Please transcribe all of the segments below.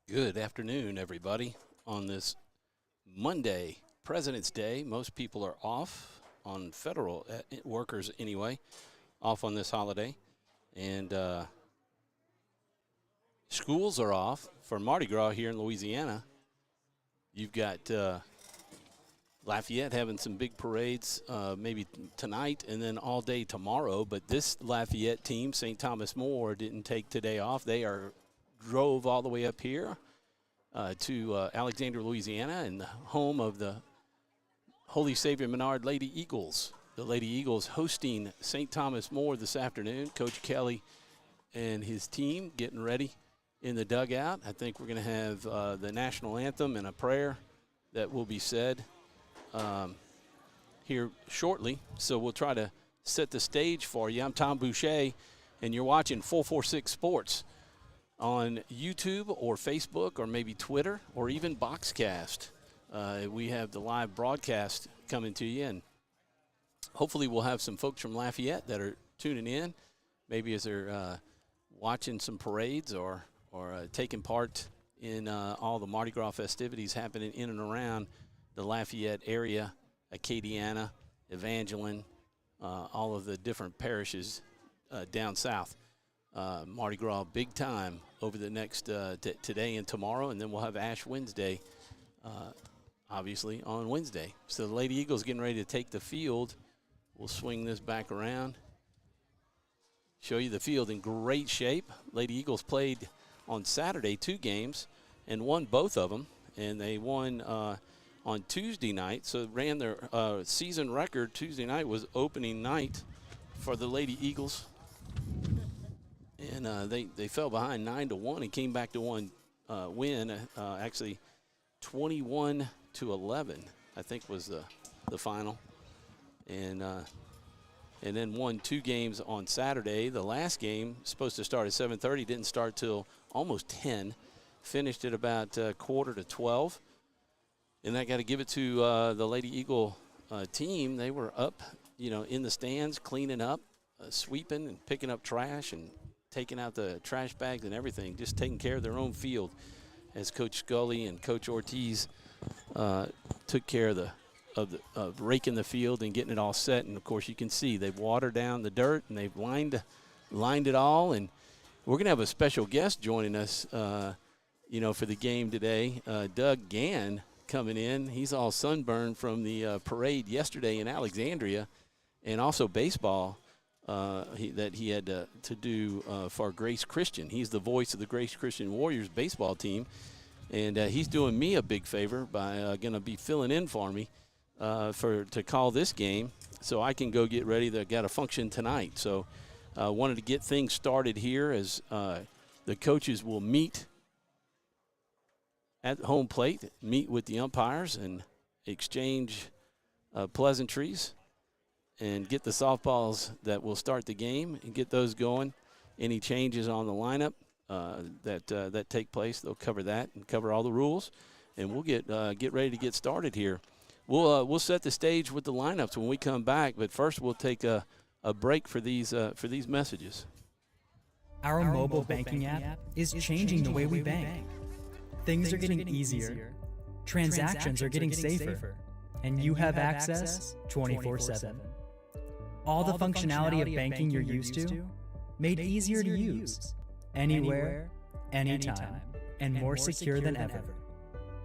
Good afternoon, everybody. On this Monday, President's Day, most people are off on federal workers anyway, off on this holiday. And schools are off for Mardi Gras here in Louisiana. You've got Lafayette having some big parades maybe tonight and then all day tomorrow. But this Lafayette team, St. Thomas More, didn't take today off. They drove all the way up here to Alexandria, Louisiana, and the home of the Holy Savior Menard Lady Eagles. The Lady Eagles hosting St. Thomas More this afternoon. Coach Kelly and his team getting ready in the dugout. I think we're going to have the national anthem and a prayer that will be said here shortly. So we'll try to set the stage for you. I'm Tom Boucher, and you're watching 446 Sports on YouTube or Facebook or maybe Twitter or even Boxcast. We have the live broadcast coming to you, and hopefully we'll have some folks from Lafayette that are tuning in, maybe as they're watching some parades or taking part in all the Mardi Gras festivities happening in and around the Lafayette area, Acadiana, Evangeline, all of the different parishes down south. Mardi Gras big time over the next today and tomorrow, and then we'll have Ash Wednesday, obviously, on Wednesday. So the Lady Eagles getting ready to take the field. We'll swing this back around, show you the field in great shape. Lady Eagles played on Saturday 2 games and won both of them, and they won on Tuesday night, so ran their season record. Tuesday night was opening night for the Lady Eagles. And they fell behind 9-1 and came back to win, actually 21-11, I think was the final. And then won 2 games on Saturday. The last game, supposed to start at 7:30, didn't start till almost 10. Finished at about 11:45. And I got to give it to the Lady Eagle team. They were up, in the stands, cleaning up, sweeping and picking up trash and taking out the trash bags and everything, just taking care of their own field as Coach Scully and Coach Ortiz took care of raking the field and getting it all set. And, of course, you can see they've watered down the dirt and they've lined it all. And we're going to have a special guest joining us, for the game today, Doug Gann coming in. He's all sunburned from the parade yesterday in Alexandria, and also baseball that he had to do for Grace Christian. He's the voice of the Grace Christian Warriors baseball team, and he's doing me a big favor by going to be filling in for me to call this game so I can go get ready. They got a function tonight. So wanted to get things started here as the coaches will meet at home plate, meet with the umpires and exchange pleasantries and get the softballs that will start the game and get those going. Any changes on the lineup that take place, they'll cover that and cover all the rules, and we'll get ready to get started here. We'll set the stage with the lineups when we come back, but first we'll take a break for these messages. Our mobile banking app is changing the way we bank. Things are getting easier, transactions are getting safer, and you have access 24/7. All the functionality of banking you're used to, made easier to use, anywhere, anytime, and more secure than ever.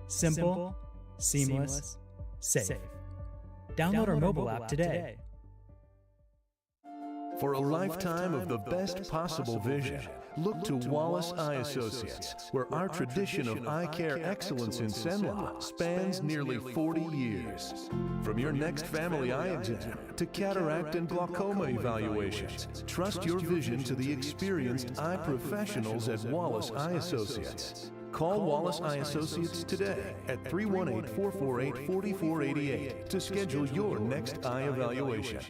Simple, seamless, safe. Download our mobile app today. For a lifetime of the best possible vision, look to Wallace Eye Associates, where our tradition of eye care excellence in Cenla spans nearly 40 years. From your next family eye exam to cataract and glaucoma evaluations, trust your vision to the experienced eye professionals at Wallace Eye Associates. Call Wallace Eye Associates today at 318-448-4488 to schedule your next eye evaluation.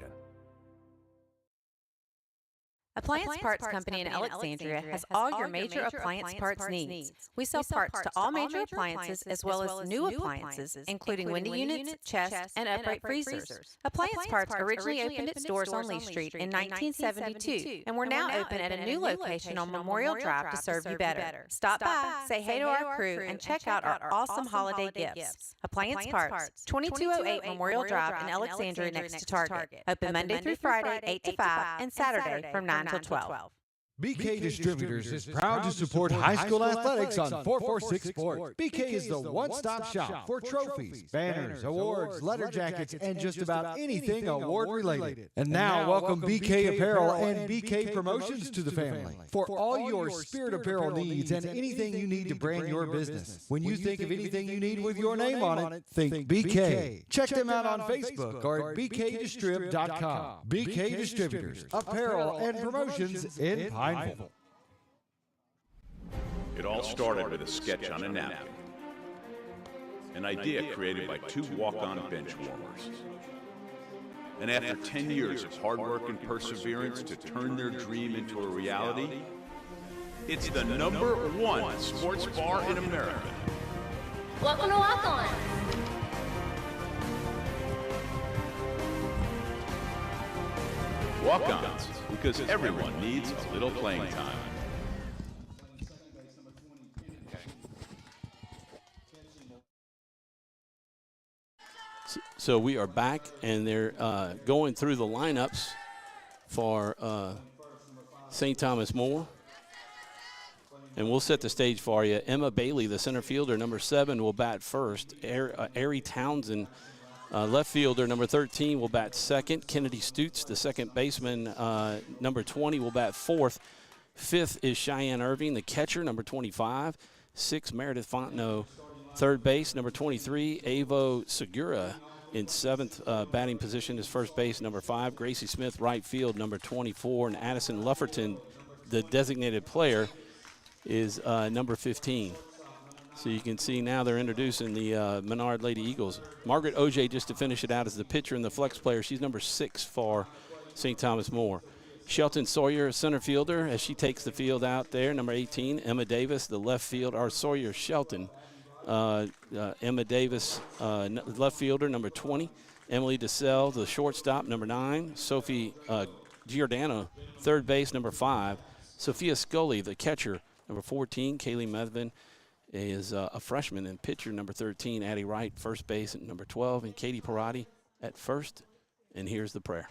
Appliance Parts Company in Alexandria has all your major appliance parts needs. We sell parts to all major appliances as well as new appliances, including window units, chest, and upright freezers. Appliance Parts originally opened its doors on Lee Street in 1972, and we're now open at a new location on Memorial Drive to serve you better. Stop by, say hey to our crew, and check out our awesome holiday gifts. Appliance Parts, 2208 Memorial Drive in Alexandria next to Target. Open Monday through Friday, 8 to 5, and Saturday from 9 till 12. BK Distributors is proud to support high school athletics on 446 Sports. BK is the one-stop shop for trophies, banners, awards, letter jackets, and just about anything award-related. And now, welcome BK Apparel and BK Promotions to the family. For all your spirit apparel needs and anything you need to brand your business. When you think of anything you need with your name on it, think BK. Check them out on Facebook or at bkdistrib.com. BK Distributors, apparel and promotions in Pineville. It all started with a sketch on a napkin. An idea created by two walk-on bench warmers. And after 10 years of hard work and perseverance to turn their dream into a reality, it's the #1 sports bar in America. Welcome to Walk On. Walk-ons, because everyone needs a little playing time. So we are back, and they're going through the lineups for St. Thomas More. And we'll set the stage for you. Emma Bailey, the center fielder, number 7, will bat first. Ari Townsend, left fielder, number 13, will bat second. Kennedy Stutz, the second baseman, number 20, will bat fourth. Fifth is Cheyenne Irving, the catcher, number 25. 6, Meredith Fontenot, third base. Number 23, Avo Segura in seventh batting position is first base. Number 5, Gracie Smith, right field, number 24. And Addison Lufferton, the designated player, is number 15. So you can see now they're introducing the Menard Lady Eagles. Margaret Oj, just to finish it out, is the pitcher and the flex player. She's number 6 for St. Thomas More. Shelton Sawyer, center fielder, as she takes the field out there, number 18. Emma Davis, the left field, or Sawyer Shelton. Emma Davis, left fielder, number 20. Emily DeSalle, the shortstop, number 9. Sophie Giordano, third base, number 5. Sophia Scully, the catcher, number 14. Kaylee Methvin is a freshman and pitcher, number 13. Addie Wright, first base, at number 12. And Katie Parati at first. And here's the prayer.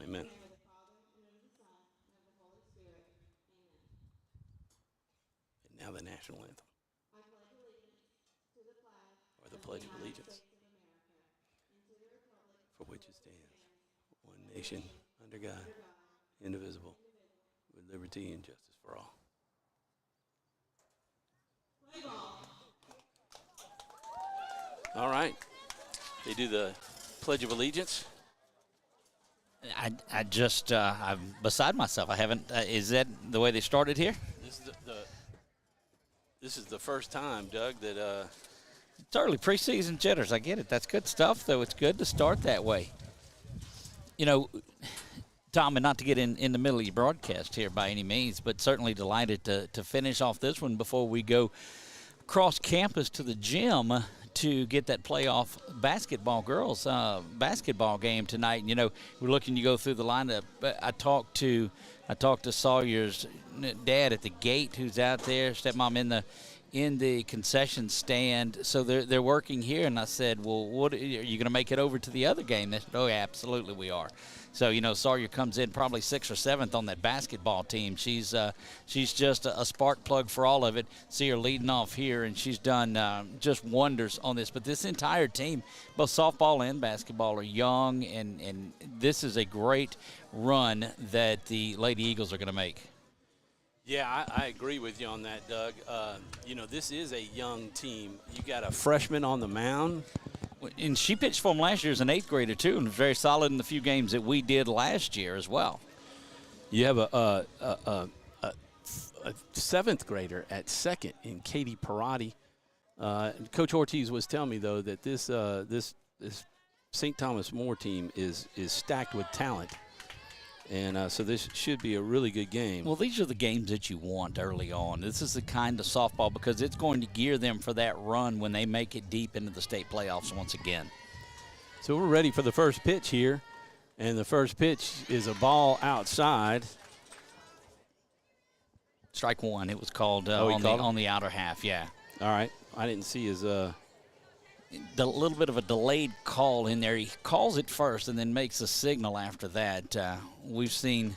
Amen. And now the national anthem. Or the Pledge of Allegiance. For which it stands, one nation, under God, indivisible, with liberty and justice for all. All right. They do the Pledge of Allegiance. I'm beside myself. I haven't. Is that the way they started here? This is the first time, Doug, that It's early preseason jitters. I get it. That's good stuff, though. It's good to start that way. You know, Tom, and not to get in the middle of your broadcast here by any means, but certainly delighted to finish off this one before we go across campus to the gym to get that playoff basketball girls basketball game tonight. And, you know, we're looking to go through the lineup. I talked to Sawyer's dad at the gate, who's out there, stepmom in the concession stand. So they're working here, and I said, well, what are you going to make it over to the other game? They said, oh, yeah, absolutely we are. So, Sawyer comes in probably 6th or 7th on that basketball team. She's just a spark plug for all of it. See her leading off here, and she's done just wonders on this. But this entire team, both softball and basketball, are young, and this is a great run that the Lady Eagles are going to make. Yeah, I agree with you on that, Doug. This is a young team. You got a freshman on the mound. And she pitched for them last year as an 8th grader, too, and was very solid in the few games that we did last year as well. You have a 7th grader at second in Katie Parati. Coach Ortiz was telling me, though, that this St. Thomas More team is stacked with talent. And so this should be a really good game. Well, these are the games that you want early on. This is the kind of softball because it's going to gear them for that run when they make it deep into the state playoffs once again. So we're ready for the first pitch here. And the first pitch is a ball outside. Strike one. It was called on the outer half, yeah. All right. I didn't see his the little bit of a delayed call in there. He calls it first and then makes a signal after that. We've seen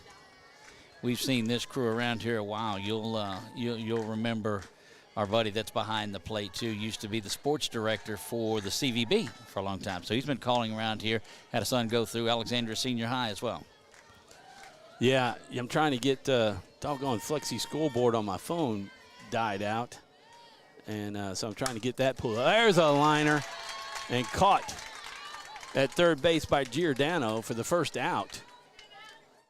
this crew around here a while. You'll remember our buddy that's behind the plate too. Used to be the sports director for the CVB for a long time. So he's been calling around here. Had a son go through Alexandria Senior High as well. Yeah, I'm trying to get doggone Flexi scoreboard on my phone died out. And so I'm trying to get that pulled. There's a liner and caught at third base by Giordano for the first out.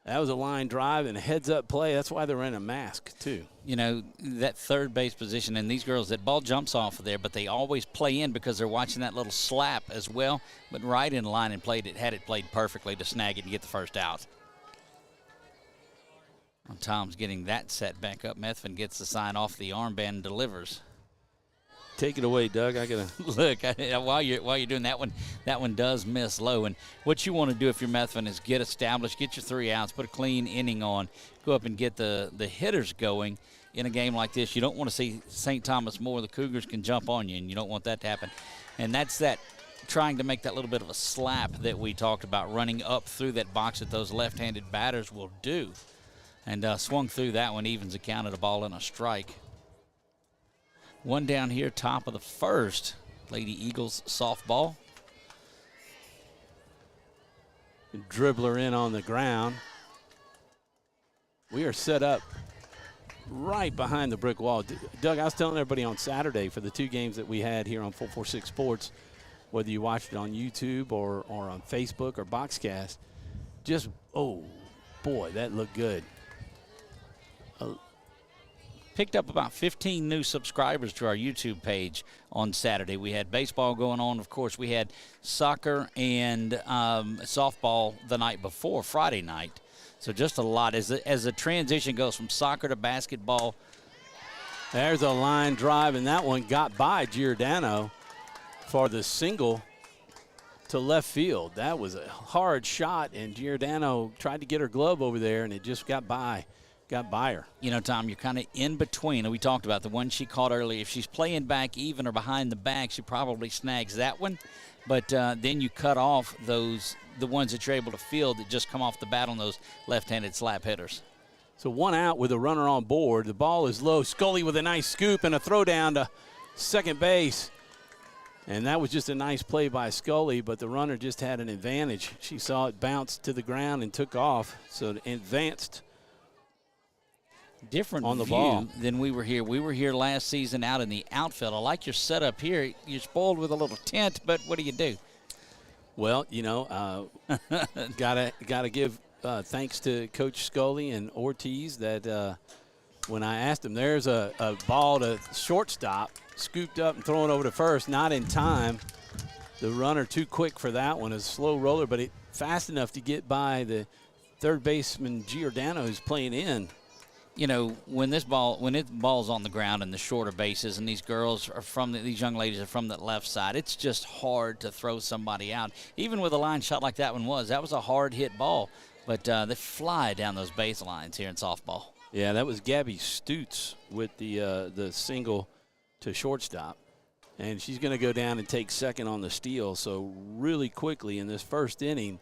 That was a line drive and a heads-up play. That's why they're in a mask, too. That third base position, and these girls, that ball jumps off of there, but they always play in because they're watching that little slap as well. But right in line and had it played perfectly to snag it and get the first out. Well, Tom's getting that set back up. Methvin gets the sign off the armband and delivers. Take it away, Doug. I gotta look while you're doing that one. That one does miss low, and what you want to do if you're Methvin is get established, get your 3 outs, put a clean inning on, go up and get the hitters going in a game like this. You don't want to see St. Thomas More. The Cougars can jump on you, and you don't want that to happen. And that's that trying to make that little bit of a slap that we talked about, running up through that box that those left-handed batters will do, and swung through that one, evens the count at a ball and a strike. One down here, top of the first. Lady Eagles softball. Dribbler in on the ground. We are set up right behind the brick wall. Doug, I was telling everybody on Saturday for the 2 games that we had here on 446 Sports, whether you watched it on YouTube or on Facebook or Boxcast, just, oh, boy, that looked good. Picked up about 15 new subscribers to our YouTube page on Saturday. We had baseball going on. Of course, we had soccer and softball the night before, Friday night. So just a lot. As the transition goes from soccer to basketball. There's a line drive, and that one got by Giordano for the single to left field. That was a hard shot, and Giordano tried to get her glove over there, and it just got by her. Tom, you're kind of in between. We talked about the one she caught earlier. If she's playing back even or behind the back, she probably snags that one. But then you cut off the ones that you're able to field that just come off the bat on those left-handed slap hitters. So 1 out with a runner on board. The ball is low. Scully with a nice scoop and a throw down to second base. And that was just a nice play by Scully, but the runner just had an advantage. She saw it bounce to the ground and took off, so it advanced. Different on the view ball than we were here. We were here last season out in the outfield. I like your setup here. You're spoiled with a little tent, but what do? Well, gotta give thanks to Coach Scully and Ortiz that when I asked him, there's a ball to shortstop, scooped up and thrown over to first, not in time. The runner too quick for that one, a slow roller, but fast enough to get by the third baseman Giordano who's playing in. When it ball's on the ground in the shorter bases, and these girls are these young ladies are from the left side, it's just hard to throw somebody out. Even with a line shot like that one was a hard hit ball, but they fly down those baselines here in softball. Yeah, that was Gabby Stutz with the single to shortstop. And she's going to go down and take second on the steal. So really quickly in this first inning,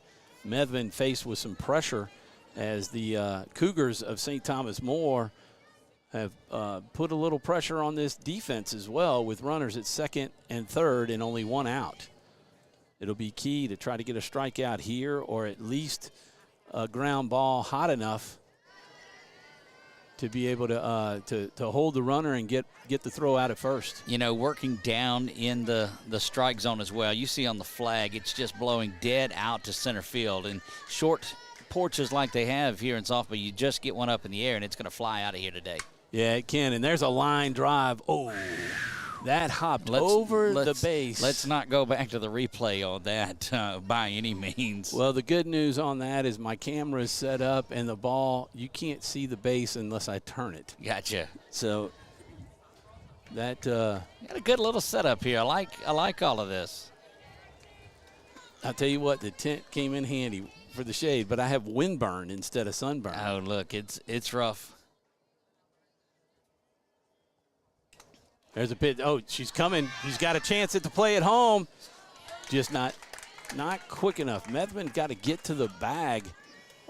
Methvin faced with some pressure as the Cougars of St. Thomas More have put a little pressure on this defense as well, with runners at second and third and only one out. It'll be key to try to get a strikeout here, or at least a ground ball hot enough to be able to hold the runner and get the throw out at first. You know, working down in the strike zone as well. You see on the flag, it's just blowing dead out to center field. And short porches like they have here in softball, you just get one up in the air, and it's going to fly out of here today. Yeah, it can. And there's a line drive. Oh, that hopped over the base. Let's not go back to the replay on that by any means. Well, the good news on that is my camera is set up, and the ball, you can't see the base unless I turn it. Gotcha. So that got a good little setup here. I like all of this. I'll tell you what, the tent came in handy for the shade, but I have windburn instead of sunburn. Oh, look, it's rough. There's a pitch. Oh, she's coming. She's got a chance at the play at home. Just not quick enough. Methvin got to get to the bag,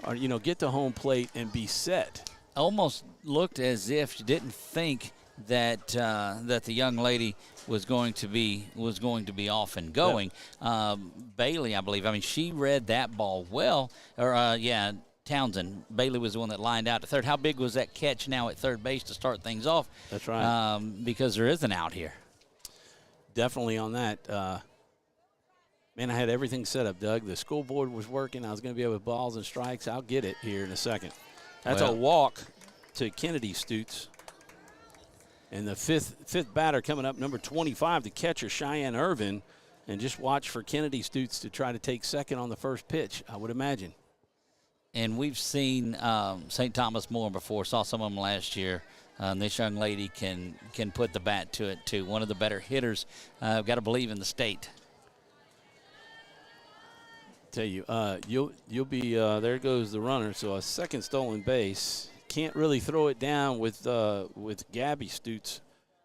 or get to home plate and be set. Almost looked as if she didn't think that that the young lady was going to be off and going. Yep. Bailey, I believe. I mean, she read that ball well. Townsend. Bailey was the one that lined out to third. How big was that catch now at third base to start things off? That's right. Because there is an out here. Definitely on that. Man, I had everything set up, Doug. The school board was working. I was going to be able to balls and strikes. I'll get it here in a second. That's a walk to Kennedy Stutes. And the fifth batter coming up, number 25, the catcher, Cheyenne Irvin. And just watch for Kennedy Stutes to try to take second on the first pitch, I would imagine. And we've seen St. Thomas More before, saw some of them last year. This young lady can put the bat to it, too. One of the better hitters. Got to believe in the state. Tell you, you'll be there goes the runner. So a second stolen base. Can't really throw it down with Gabby Stutes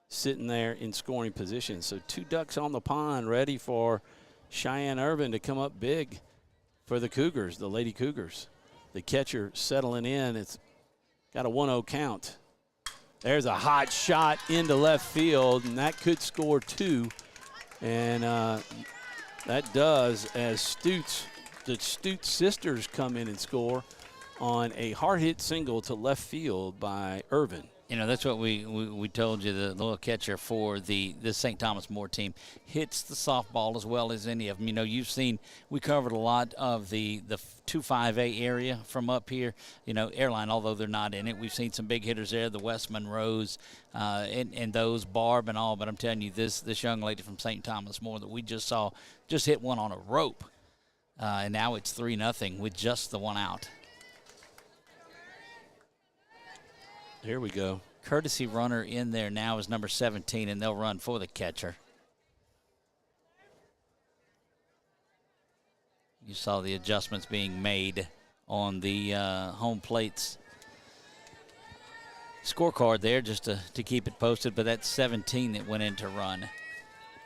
sitting there in scoring position. So two ducks on the pond ready for Cheyenne Irvin to come up big for the Cougars, the Lady Cougars. The catcher settling in. It's got a 1-0 count. There's a hot shot into left field, and that could score two. And that does, as the Stutes sisters come in and score on a hard hit single to left field by Irvin. You know, that's what we told you. The little catcher for the St. Thomas More team hits the softball as well as any of them. You know, you've seen, we covered a lot of the 2-5A area from up here. You know, Airline, although they're not in it, we've seen some big hitters there, the West Monroes and those, Barb and all. But I'm telling you, this young lady from St. Thomas More that we just saw just hit one on a rope. And now it's 3-0 with just the one out. Here we go. Courtesy runner in there now is number 17, and they'll run for the catcher. You saw the adjustments being made on the home plate's scorecard there just to keep it posted, but that's 17 that went in to run.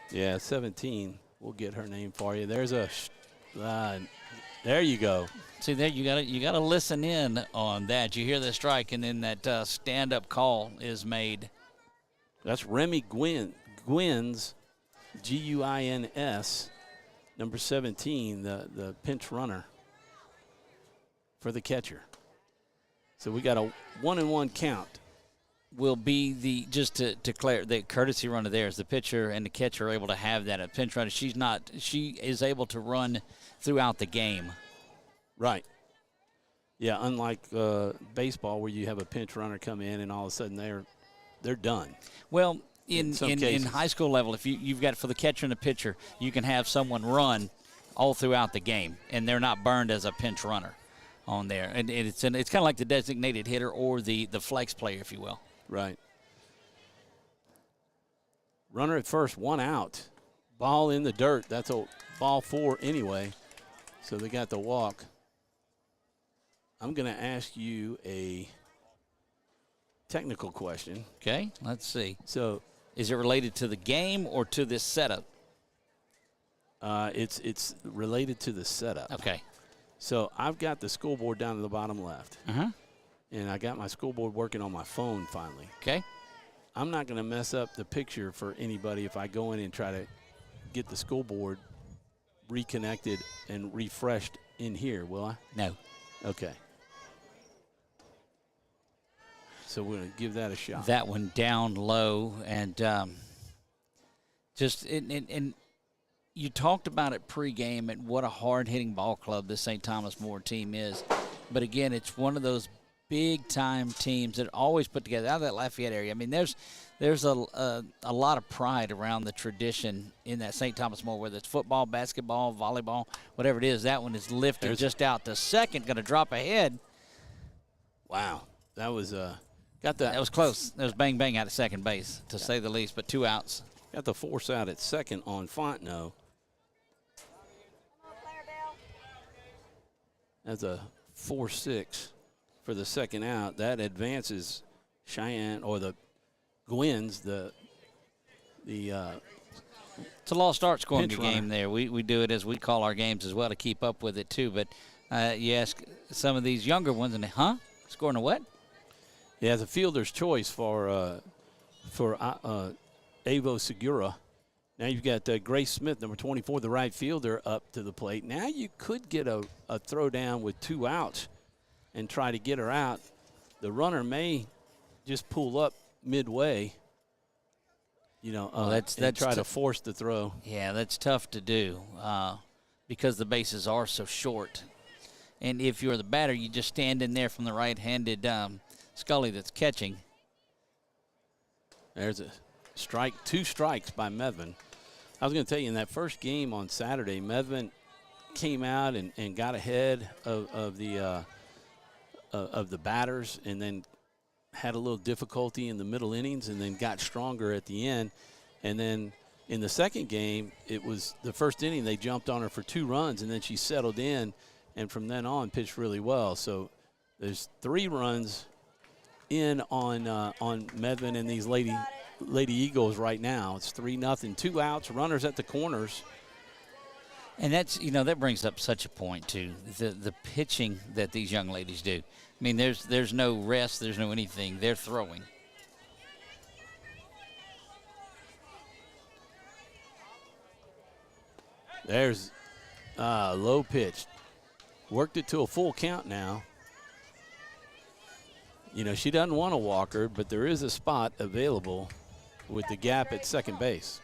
Yeah, 17. We'll get her name for you. There's a there you go. See there, you gotta listen in on that. You hear the strike, and then that stand-up call is made. That's Remy Gwynns, Guins, number 17, the pinch runner for the catcher. So we got a 1-1 count. Will be just to declare the courtesy runner there is the pitcher and the catcher are able to have that. A pinch runner, she is able to run throughout the game. Right. Yeah, unlike baseball where you have a pinch runner come in and all of a sudden they're done. Well, in high school level, if you've got for the catcher and the pitcher, you can have someone run all throughout the game, and they're not burned as a pinch runner on there. And it's kind of like the designated hitter or the flex player, if you will. Right. Runner at first, one out. Ball in the dirt. That's a ball 4 anyway. So they got the walk. I'm going to ask you a technical question. Okay, let's see. So Is it related to the game or to this setup? It's related to the setup. Okay. So I've got the scoreboard down to the bottom left. And I got my scoreboard working on my phone finally. Okay. I'm not going to mess up the picture for anybody if I go in and try to get the scoreboard reconnected and refreshed in here, will I? No. Okay. So we're going to give that a shot. That one down low, and and you talked about it pregame and what a hard-hitting ball club this St. Thomas More team is. But, again, it's one of those big-time teams that always put together out of that Lafayette area. I mean, there's a lot of pride around the tradition in that St. Thomas More, whether it's football, basketball, volleyball, whatever it is. That one is lifted just out to second, going to drop ahead. Wow. That was that was close. That was bang-bang out of second base, to say the least, but 2 outs. Got the force out at second on Fontenot. That's a 4-6 for the second out. That advances Cheyenne, or the Gwynns, it's a lost art scoring the game there. We do it as we call our games as well to keep up with it too. But you ask some of these younger ones, and scoring a what? Yeah, the fielder's choice for Avo Segura. Now you've got Grace Smith, number 24, the right fielder, up to the plate. Now you could get a throw down with 2 outs and try to get her out. The runner may just pull up midway, that's try to force the throw. Yeah, that's tough to do because the bases are so short. And if you're the batter, you just stand in there from the right-handed Scully that's catching. There's a strike, 2 strikes by Medvin. I was going to tell you, in that first game on Saturday, Medvin came out and got ahead of the batters, and then had a little difficulty in the middle innings, and then got stronger at the end. And then in the second game, it was the first inning, they jumped on her for 2 runs, and then she settled in, and from then on pitched really well. So there's 3 runs in on Medvin and these Lady Eagles right now. It's 3-0, 2 outs, runners at the corners. And that's, that brings up such a point too, the pitching that these young ladies do. I mean, there's no rest, there's no anything. They're throwing. There's low pitch. Worked it to a full count now. She doesn't want to walk her, but there is a spot available with the gap at second base.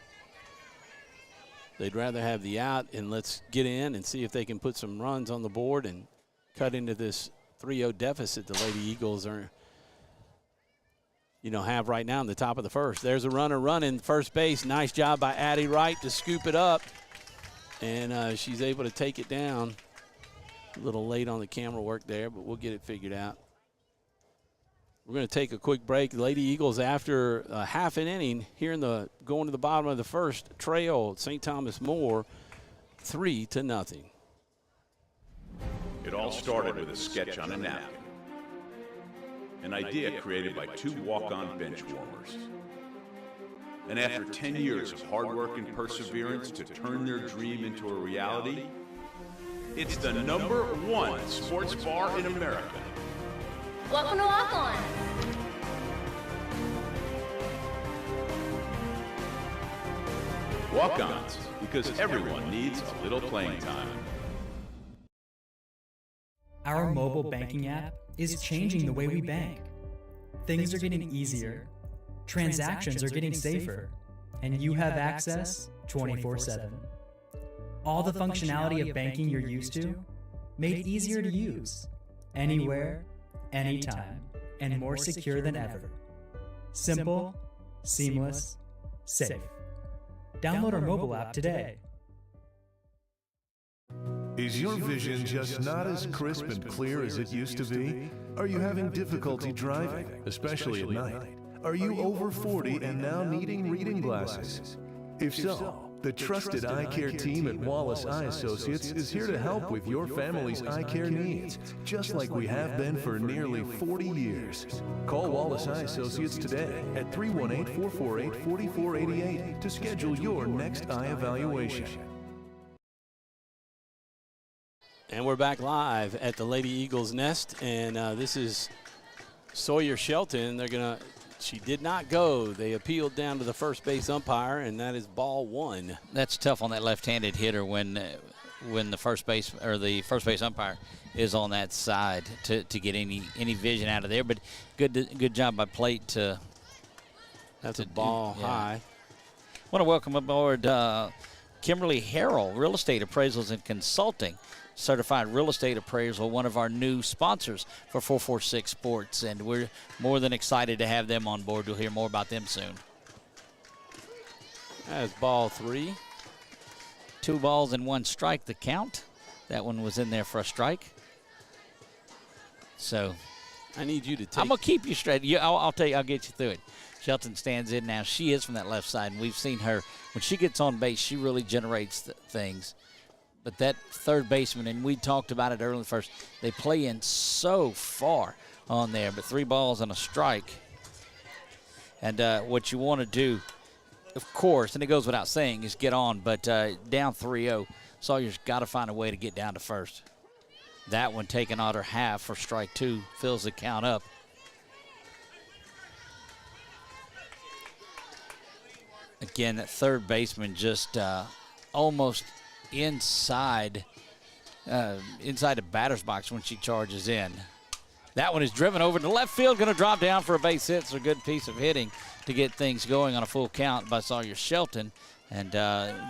They'd rather have the out, and let's get in and see if they can put some runs on the board and cut into this 3-0 deficit the Lady Eagles are, have right now in the top of the first. There's a runner running first base. Nice job by Addie Wright to scoop it up, and she's able to take it down. A little late on the camera work there, but we'll get it figured out. We're going to take a quick break. The Lady Eagles, after half an inning here going to the bottom of the first, trail St. Thomas More 3-0. It all started with a sketch on a napkin. An idea created by 2 walk-on bench warmers. And after 10 years of hard work and perseverance to turn their dream into a reality, it's the #1 sports bar in America. Welcome to Walk On. Walk-ons, because everyone needs a little playing time. Our mobile banking app is changing the way we bank. Things are getting easier, transactions are getting safer, and you have access 24/7. All the functionality of banking you're used to, made easier to use, anywhere, anytime, and more secure than ever. Simple, seamless, safe. Download our mobile app today. Is your vision just not as crisp and clear as it used to be? Are you having difficulty driving, especially at night? Are you over 40 and now needing reading glasses? If so, The trusted eye care team at Wallace Eye Associates is here to help with your family's eye care needs, just like we have been for nearly 40 years. Call Wallace Eye Associates today at 318-448-4488 to schedule your next eye evaluation. And we're back live at the Lady Eagles nest, and this is Sawyer Shelton. She did not go. They appealed down to the first base umpire, and that is ball one. That's tough on that left-handed hitter when the first base umpire is on that side to get any vision out of there. But good job by plate to. That's a ball high. Want to welcome aboard Kimberly Harrell, Real Estate Appraisals and Consulting. Certified real estate appraisal, one of our new sponsors for 446 Sports, and we're more than excited to have them on board. We'll hear more about them soon. That's ball three. 2 balls and 1 strike, the count. That one was in there for a strike. So I need you to take. I'm going to keep you straight. I'll tell you, I'll get you through it. Shelton stands in now. She is from that left side, and we've seen her. When she gets on base, she really generates things. But that third baseman, and we talked about it early first, they play in so far on there, but 3 balls and a strike. And what you want to do, of course, and it goes without saying, is get on, but down 3-0, Sawyer's got to find a way to get down to first. That one taken out her half for strike 2, fills the count up. Again, that third baseman just almost inside the batter's box when she charges in. That one is driven over to left field, going to drop down for a base hit. So a good piece of hitting to get things going on a full count by Sawyer Shelton, and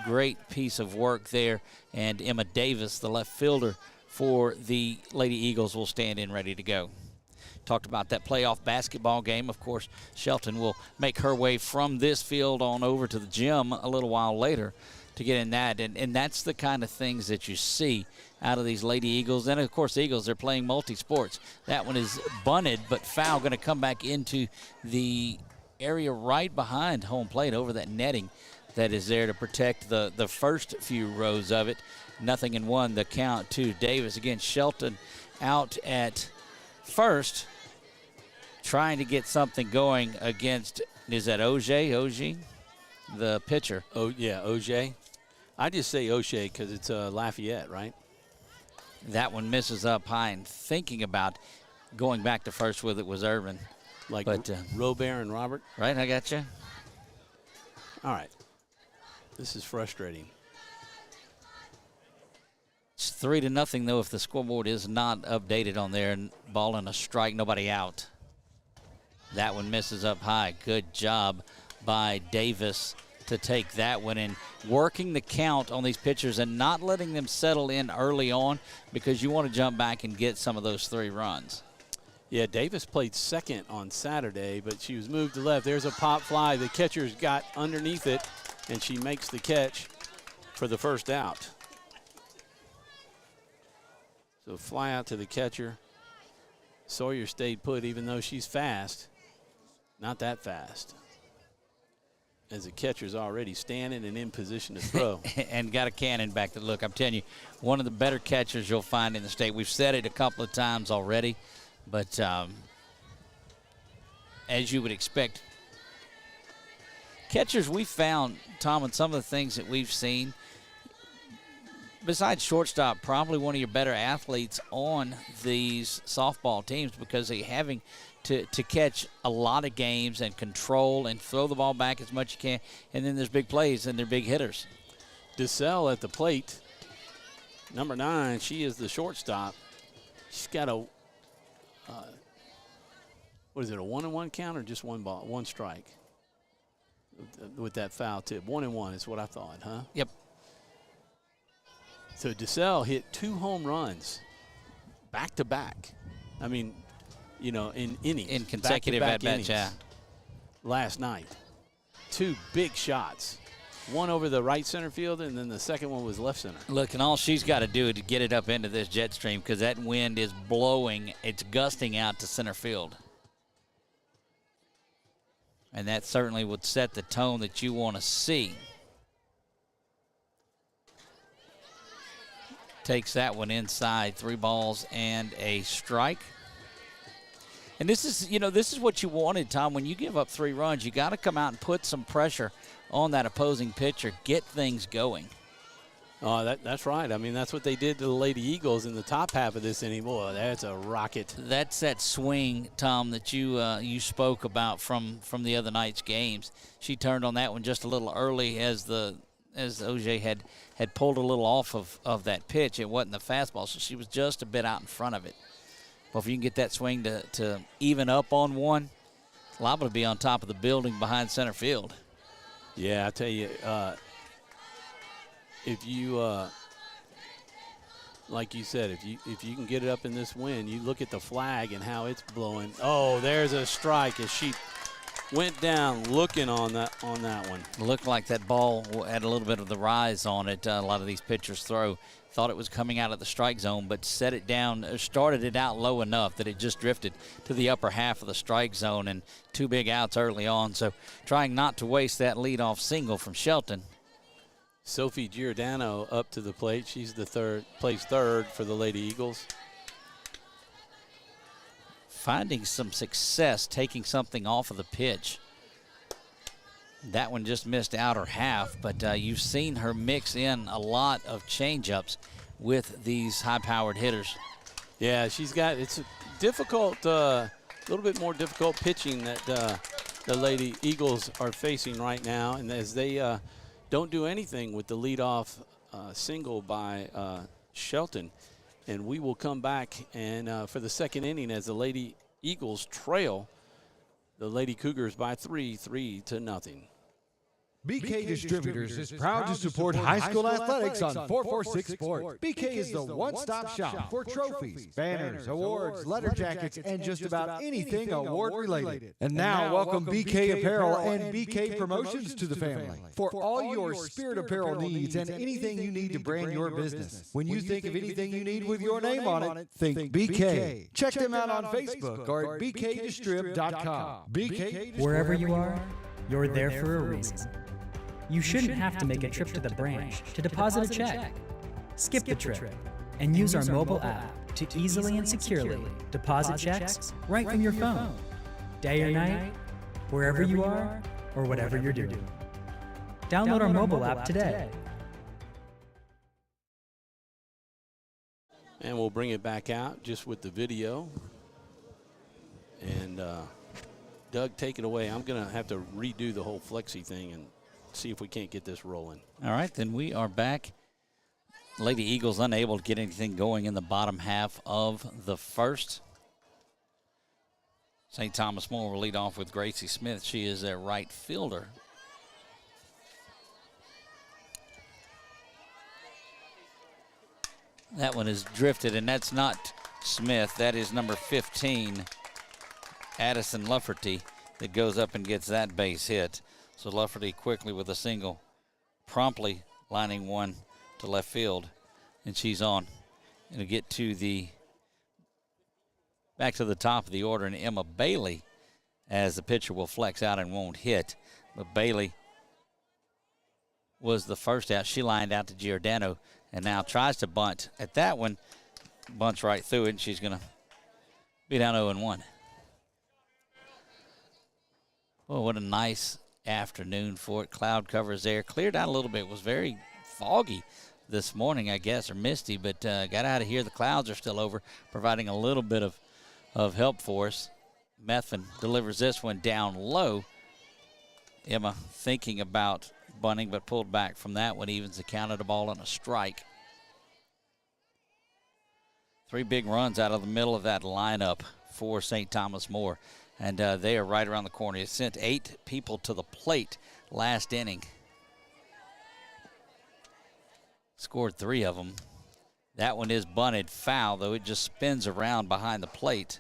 great piece of work there. And Emma Davis, the left fielder for the Lady Eagles, will stand in ready to go. Talked about that playoff basketball game. Of course, Shelton will make her way from this field on over to the gym a little while later to get in that, and that's the kind of things that you see out of these Lady Eagles. And, of course, the Eagles, they're playing multi-sports. That one is bunted, but foul, going to come back into the area right behind home plate over that netting that is there to protect the first few rows of it. 0-1, the count to Davis. Again, Shelton out at first, trying to get something going against, is that Oje, the pitcher? Oh, yeah, Oje. I just say O'Shea because it's Lafayette, right? That one misses up high, and thinking about going back to first with it was Urban. But Robert and Robert? Right, I got you. All right. This is frustrating. It's 3-0, though, if the scoreboard is not updated on there. And ball and a strike, nobody out. That one misses up high. Good job by Davis to take that one, and working the count on these pitchers and not letting them settle in early on, because you want to jump back and get some of those 3 runs. Yeah, Davis played second on Saturday, but she was moved to left. There's a pop fly. The catcher's got underneath it, and she makes the catch for the first out. So fly out to the catcher. Sawyer stayed put even though she's fast. Not that fast, as the catcher's already standing and in position to throw. And got a cannon back to look. I'm telling you, one of the better catchers you'll find in the state. We've said it a couple of times already, but as you would expect, catchers we found, Tom, and some of the things that we've seen, besides shortstop, probably one of your better athletes on these softball teams, because they're having to catch a lot of games and control and throw the ball back as much as you can. And then there's big plays and they're big hitters. DeSalle at the plate. Number 9, she is the shortstop. She's got a, what is it, a 1-1 count or just 1 ball, 1 strike? With that foul tip. 1-1 is what I thought, huh? Yep. So DeSalle hit 2 home runs back to back. I mean, you know, in innings. In consecutive at-bats, yeah. Last night. 2 big shots. One over the right center field, and then the second one was left center. Look, and all she's got to do is to get it up into this jet stream, because that wind is blowing. It's gusting out to center field. And that certainly would set the tone that you want to see. takes that one inside. 3 balls and a strike. And this is what you wanted, Tom. When you give up 3 runs, you got to come out and put some pressure on that opposing pitcher, get things going. Oh, that's right. I mean, that's what they did to the Lady Eagles in the top half of this inning. Boy, that's a rocket. That's that swing, Tom, that you spoke about from the other night's games. She turned on that one just a little early as OJ had pulled a little off of that pitch. It wasn't the fastball, so she was just a bit out in front of it. Well, if you can get that swing to even up on one, liable to be on top of the building behind center field. Yeah, I tell you, if you, like you said, if you can get it up in this wind, you look at the flag and how it's blowing. Oh, there's a strike as she went down looking on that one. Looked like that ball had a little bit of the rise on it. A lot of these pitchers throw. Thought it was coming out of the strike zone, but set it down, started it out low enough that it just drifted to the upper half of the strike zone, and 2 big outs early on. So trying not to waste that leadoff single from Shelton. Sophie Giordano up to the plate. She's plays third for the Lady Eagles. Finding some success taking something off of the pitch. That one just missed outer half, but you've seen her mix in a lot of changeups with these high-powered hitters. Yeah, it's a difficult, a little bit more difficult pitching that the Lady Eagles are facing right now, and as they don't do anything with the leadoff single by Shelton. And we will come back and for the second inning as the Lady Eagles trail the Lady Cougars by 3-0. BK Distributors is proud to support high school athletics on 446 Sports. BK is the one-stop shop for trophies, banners, awards, letter jackets, and just about anything award-related. And now, welcome BK Apparel and BK Promotions to the family. For all your spirit apparel needs and anything you need to brand your business. When you think of anything you need with your name on it, think BK. Check them out on Facebook or at bkdistrib.com. BK. Wherever you are, you're there for a reason. You shouldn't have to make a trip to the branch to deposit a check. Skip the trip and use our mobile app to easily and securely deposit checks right from your phone. Day or night, wherever you are, or whatever you're doing. Download our mobile app today. And we'll bring it back out just with the video. And Doug, take it away. I'm going to have to redo the whole flexi thing and see if we can't get this rolling. All right, then we are back. Lady Eagles unable to get anything going in the bottom half of the first. St. Thomas More will lead off with Gracie Smith. She is their right fielder. That one is drifted, and that's not Smith. That is number 15, Addison Lufferty, that goes up and gets that base hit. So Lufferty quickly with a single, promptly lining one to left field, and she's on. It'll get to back to the top of the order, and Emma Bailey, as the pitcher will flex out and won't hit. But Bailey was the first out. She lined out to Giordano and now tries to bunt. At that one, bunts right through it, and she's going to be down 0-1. Well, what a nice afternoon for it. Cloud covers there. Cleared out a little bit. It was very foggy this morning, I guess, or misty, but got out of here. The clouds are still over, providing a little bit of help for us. Methvin delivers this one down low. Emma thinking about bunting, but pulled back from that one. Evens the count at a ball and a strike. 3 big runs out of the middle of that lineup for St. Thomas More. And they are right around the corner. It sent 8 people to the plate last inning. Scored 3 of them. That one is bunted foul, though it just spins around behind the plate.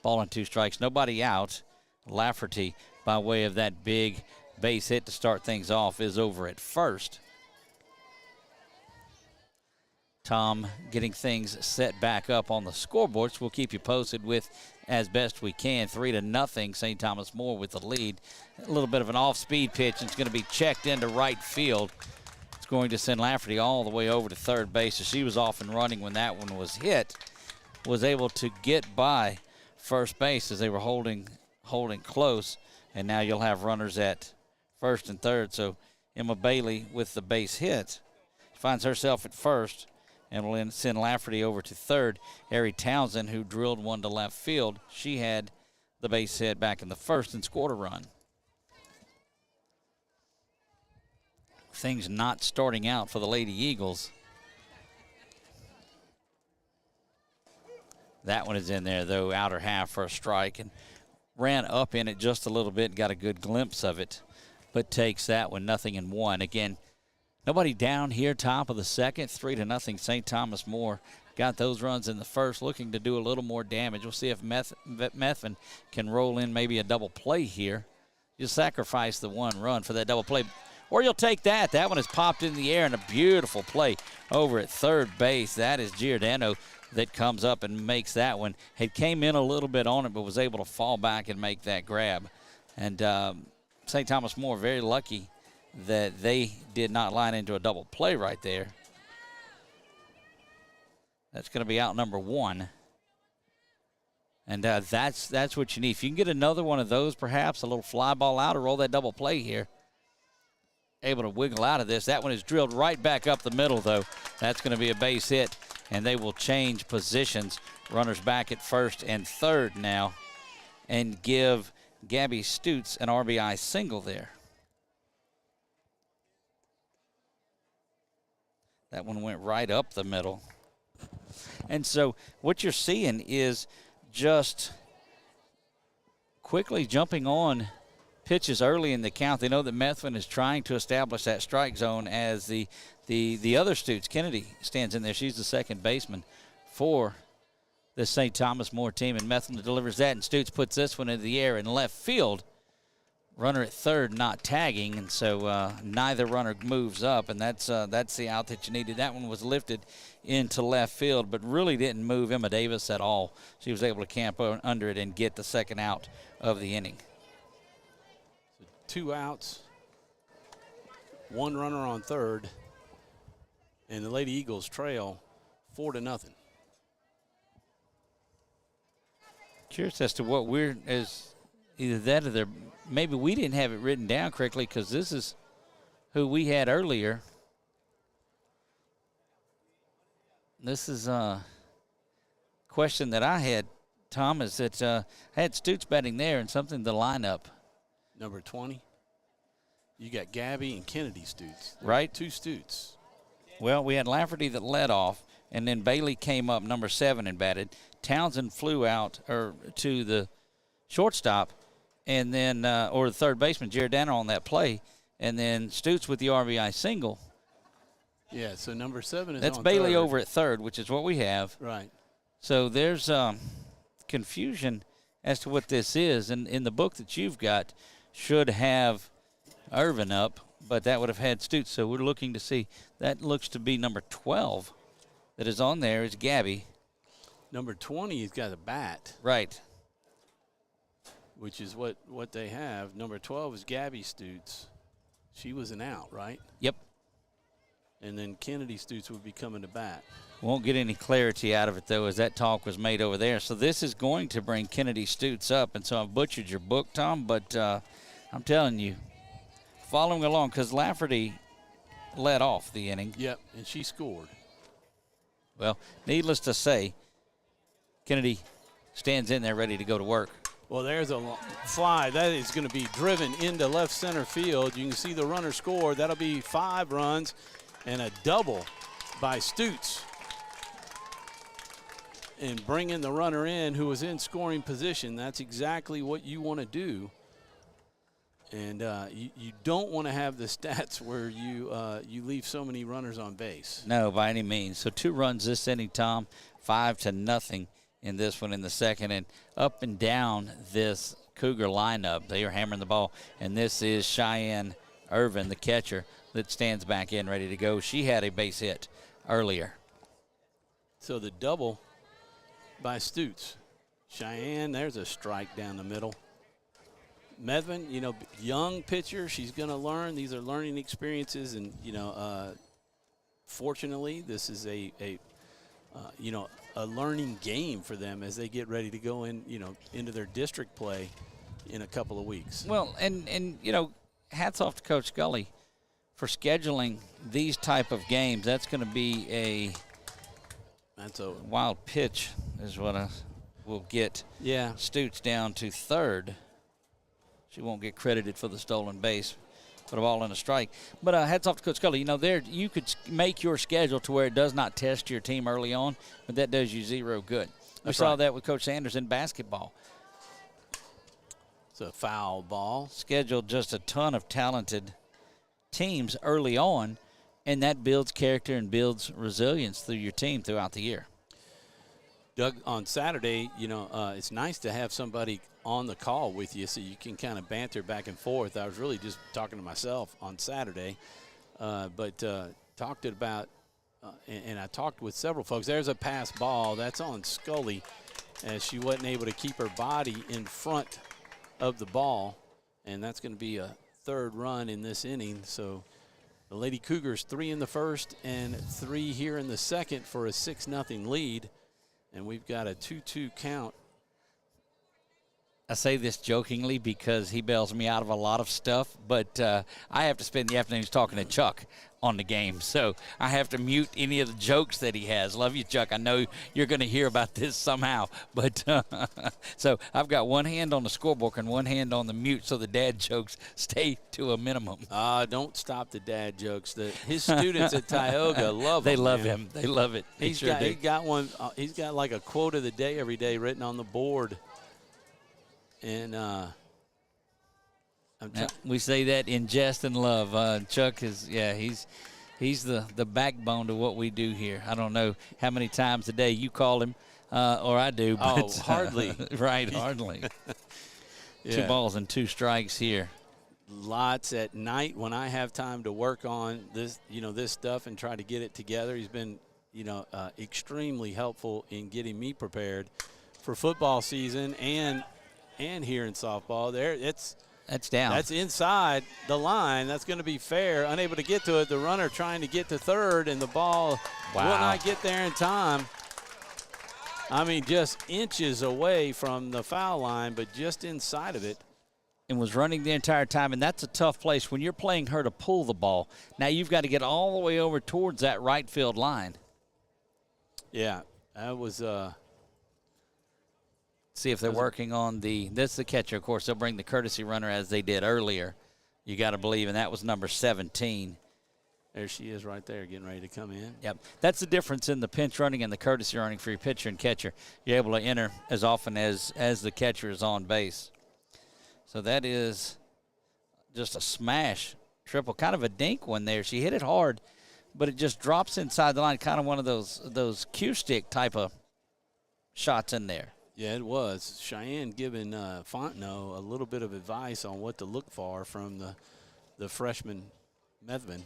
Ball and 2 strikes. Nobody out. Lafferty, by way of that big base hit to start things off, is over at first. Tom getting things set back up on the scoreboards. We'll keep you posted with as best we can. 3-0, St. Thomas More with the lead. A little bit of an off-speed pitch, and it's going to be checked into right field. It's going to send Lafferty all the way over to third base. So she was off and running when that one was hit, was able to get by first base as they were holding close, and now you'll have runners at first and third. So Emma Bailey with the base hit finds herself at first and will send Lafferty over to third. Harry Townsend, who drilled one to left field, she had the base hit back in the first and scored a run. Things not starting out for the Lady Eagles. That one is in there, though, outer half for a strike, and ran up in it just a little bit, got a good glimpse of it, but takes that one, 0-1. Again, nobody down here, top of the second, 3-0. St. Thomas More got those runs in the first, looking to do a little more damage. We'll see if Methvin can roll in maybe a double play here. You'll sacrifice the one run for that double play, or you'll take that. That one is popped in the air, and a beautiful play over at third base. That is Giordano that comes up and makes that one. Had came in a little bit on it, but was able to fall back and make that grab. And St. Thomas More very lucky that they did not line into a double play right there. That's going to be out number one. And that's what you need. If you can get another one of those, perhaps a little fly ball out or roll that double play here, able to wiggle out of this. That one is drilled right back up the middle, though. That's going to be a base hit, and they will change positions. Runners back at first and third now, and give Gabby Stutz an RBI single there. That one went right up the middle. And so what you're seeing is just quickly jumping on pitches early in the count. They know that Methvin is trying to establish that strike zone as the other Stutz, Kennedy, stands in there. She's the second baseman for the St. Thomas More team, and Methvin delivers that, and Stutz puts this one into the air in left field. Runner at third not tagging, and so neither runner moves up, and that's the out that you needed. That one was lifted into left field, but really didn't move Emma Davis at all. She was able to camp under it and get the second out of the inning. So 2 outs, 1 runner on third, and the Lady Eagles trail 4-0. Curious as to what we're as either that or they're. Maybe we didn't have it written down correctly because this is who we had earlier. This is a question that I had, Tom, is that I had Stutz batting there and something the lineup. Number 20. You got Gabby and Kennedy Stutz. Right. 2 Stutz. Well, we had Lafferty that led off, and then Bailey came up, number 7, and batted. Townsend flew out to the shortstop, and then or the third baseman, Giordano, on that play, and then Stutz with the RBI single. Yeah, so number 7 is That's on Bailey third. over at third, which is what we have. Right. So there's confusion as to what this is. And in the book that you've got, should have Irvin up, but that would have had Stutz. So we're looking to see. That looks to be number 12 that is on there is Gabby. Number 20 has got a bat. Right. Which is what they have. Number 12 is Gabby Stutz. She was an out, right? Yep. And then Kennedy Stutz would be coming to bat. Won't get any clarity out of it, though, as that talk was made over there. So this is going to bring Kennedy Stutz up. And so I've butchered your book, Tom, but I'm telling you, following along, because Lafferty led off the inning. Yep, and she scored. Well, needless to say, Kennedy stands in there ready to go to work. Well, there's a fly. That is going to be driven into left center field. You can see the runner score. That'll be 5 runs and a double by Stutz. And bringing the runner in who was in scoring position. That's exactly what you want to do. And you don't want to have the stats where you leave so many runners on base. No, by any means. So 2 runs this inning, Tom, 5-0 in this one in the second. And up and down this Cougar lineup, they are hammering the ball. And this is Cheyenne Irvin, the catcher, that stands back in ready to go. She had a base hit earlier. So the double by Stutz. Cheyenne, there's a strike down the middle. Medvin, young pitcher. She's going to learn. These are learning experiences, and fortunately, this is a learning game for them as they get ready to go into their district play in a couple of weeks. Well, and hats off to Coach Scully for scheduling these type of games. That's going to be That's a wild pitch is what I will get. Yeah. Stoots down to third. She won't get credited for the stolen base, but a ball and a strike. But hats off to Coach Scully. There you could make your schedule to where it does not test your team early on, but that does you zero good. We saw that with Coach Sanders in basketball. It's a foul ball. Scheduled just a ton of talented teams early on, and that builds character and builds resilience through your team throughout the year. Doug, on Saturday, it's nice to have somebody on the call with you so you can kind of banter back and forth. I was really just talking to myself on Saturday, but talked about, and I talked with several folks. There's a pass ball. That's on Scully as she wasn't able to keep her body in front of the ball, and that's going to be a third run in this inning. So the Lady Cougars 3 in the first and 3 here in the second for a 6-0 lead. And we've got a 2-2 count. I say this jokingly because he bails me out of a lot of stuff, but I have to spend the afternoons talking to Chuck on the game, so I have to mute any of the jokes that he has. Love you, Chuck. I know you're going to hear about this somehow, but so I've got one hand on the scorebook and one hand on the mute, so the dad jokes stay to a minimum. Don't stop the dad jokes. His students at Tioga love him. They love him. They love it. He's got one. He's got like a quote of the day every day written on the board. And we say that in jest and love. Chuck is, he's the backbone to what we do here. I don't know how many times a day you call him, or I do. But, hardly. Right, hardly. Yeah. 2 balls and 2 strikes here. Lots at night when I have time to work on this, this stuff and try to get it together. He's been, extremely helpful in getting me prepared for football season and here in softball. That's down. That's inside the line. That's going to be fair. Unable to get to it. The runner trying to get to third, and the ball will not get there in time. I mean, just inches away from the foul line, but just inside of it. And was running the entire time, and that's a tough place when you're playing her to pull the ball. Now you've got to get all the way over towards that right field line. Yeah, that was see if they're working on that's the catcher. Of course, they'll bring the courtesy runner as they did earlier. You got to believe, and that was number 17. There she is right there getting ready to come in. Yep. That's the difference in the pinch running and the courtesy running for your pitcher and catcher. You're able to enter as often as the catcher is on base. So that is just a smash triple, kind of a dink one there. She hit it hard, but it just drops inside the line, kind of one of those cue stick type of shots in there. Yeah, it was. Cheyenne giving Fontenot a little bit of advice on what to look for from the freshman Medvin.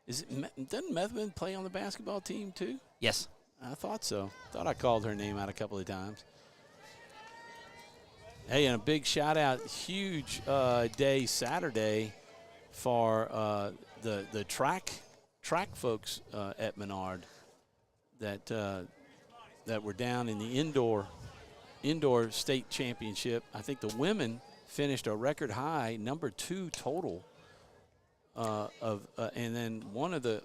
Doesn't Medvin play on the basketball team too? Yes. I thought so. Thought I called her name out a couple of times. Hey, and a big shout out, huge day Saturday for the track folks at Menard that were down in the indoor state championship. I think the women finished a record high, number 2 total and then one of the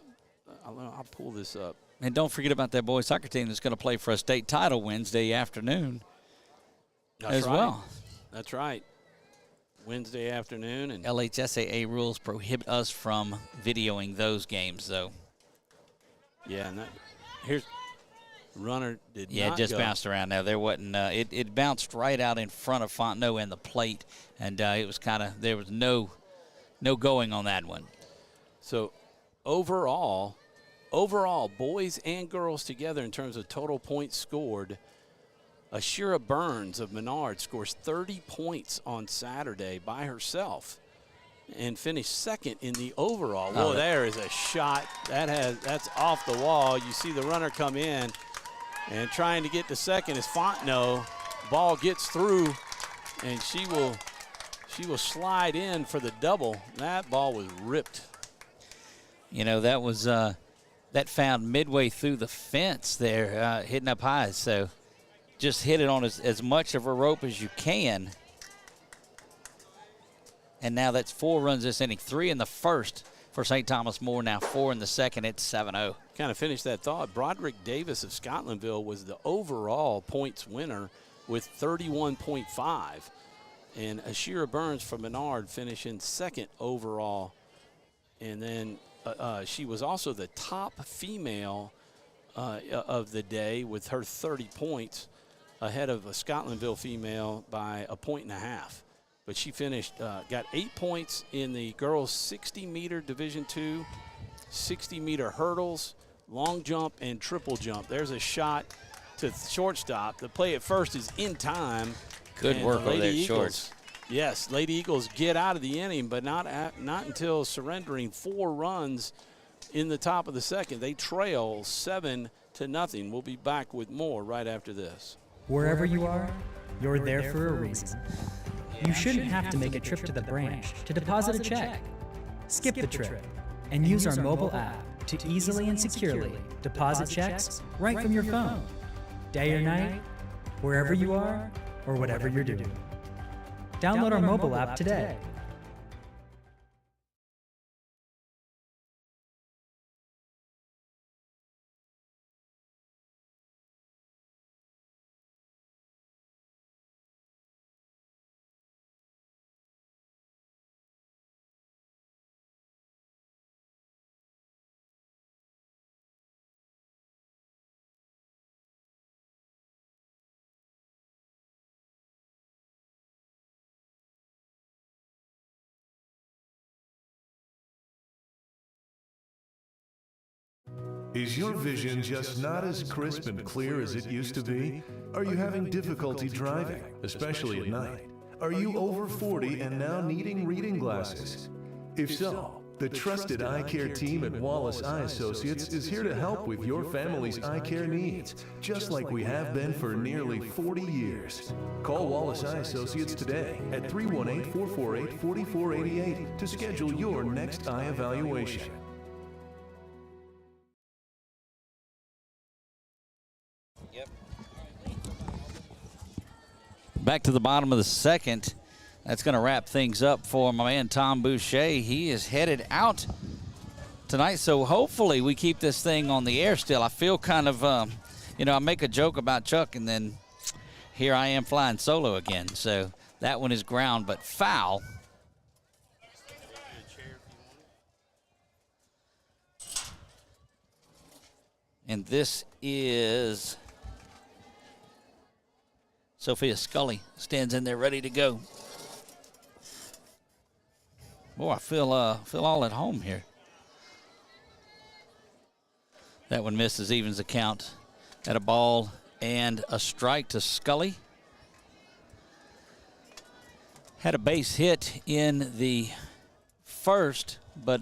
I'll pull this up. And don't forget about that boys soccer team that's going to play for a state title Wednesday afternoon. That's right. Well. That's right. Wednesday afternoon. And LHSAA rules prohibit us from videoing those games, though. Yeah, and here's runner did not it just go. bounced around there. There wasn't. It bounced right out in front of Fontenot and the plate, and it was kind of there was no going on that one. So overall, boys and girls together in terms of total points scored. Ashura Burns of Menard scores 30 points on Saturday by herself and finished second in the overall. Whoa, there is a shot. That's off the wall. You see the runner come in and trying to get to second is Fontenot. Ball gets through, and she will She will slide in for the double. That ball was ripped. You know, that was that found midway through the fence there, hitting up high. So just hit it on as much of a rope as you can. And now that's 4 runs this inning, 3 in the first for St. Thomas More, now 4 in the second. It's 7-0. Kind of finish that thought. Broderick Davis of Scotlandville was the overall points winner with 31.5. And Ashira Burns from Menard finishing second overall. And then she was also the top female of the day with her 30 points ahead of a Scotlandville female by 1.5 points. But she finished, got 8 points in the girls' 60-meter Division II, 60-meter hurdles, long jump, and triple jump. There's a shot to shortstop. The play at first is in time. Good work over there, Shorts. Yes, Lady Eagles get out of the inning, but not until surrendering 4 runs in the top of the second. They trail 7-0. We'll be back with more right after this. Wherever you are, you're there for a reason. You shouldn't have to make a trip to the branch to deposit a check. Skip the trip and use our mobile app to easily and securely deposit checks right from your phone. Day or night, wherever you are, or whatever you're doing. Download our mobile app today. Is your vision just not as crisp and clear as it used to be? Are you having difficulty driving, especially at night? Are you over 40 and now needing reading glasses? If so, the trusted eye care team at Wallace Eye Associates is here to help with your family's eye care needs, just like we have been for nearly 40 years. Call Wallace Eye Associates today at 318-448-4488 to schedule your next eye evaluation. Back to the bottom of the second. That's going to wrap things up for my man Tom Boucher. He is headed out tonight, so hopefully we keep this thing on the air still. I feel kind of, I make a joke about Chuck, and then here I am flying solo again. So that one is ground, but foul. And this is Sophia Scully, stands in there ready to go. Boy, I feel all at home here. That one misses, evens the count at a ball and a strike to Scully. Had a base hit in the first, but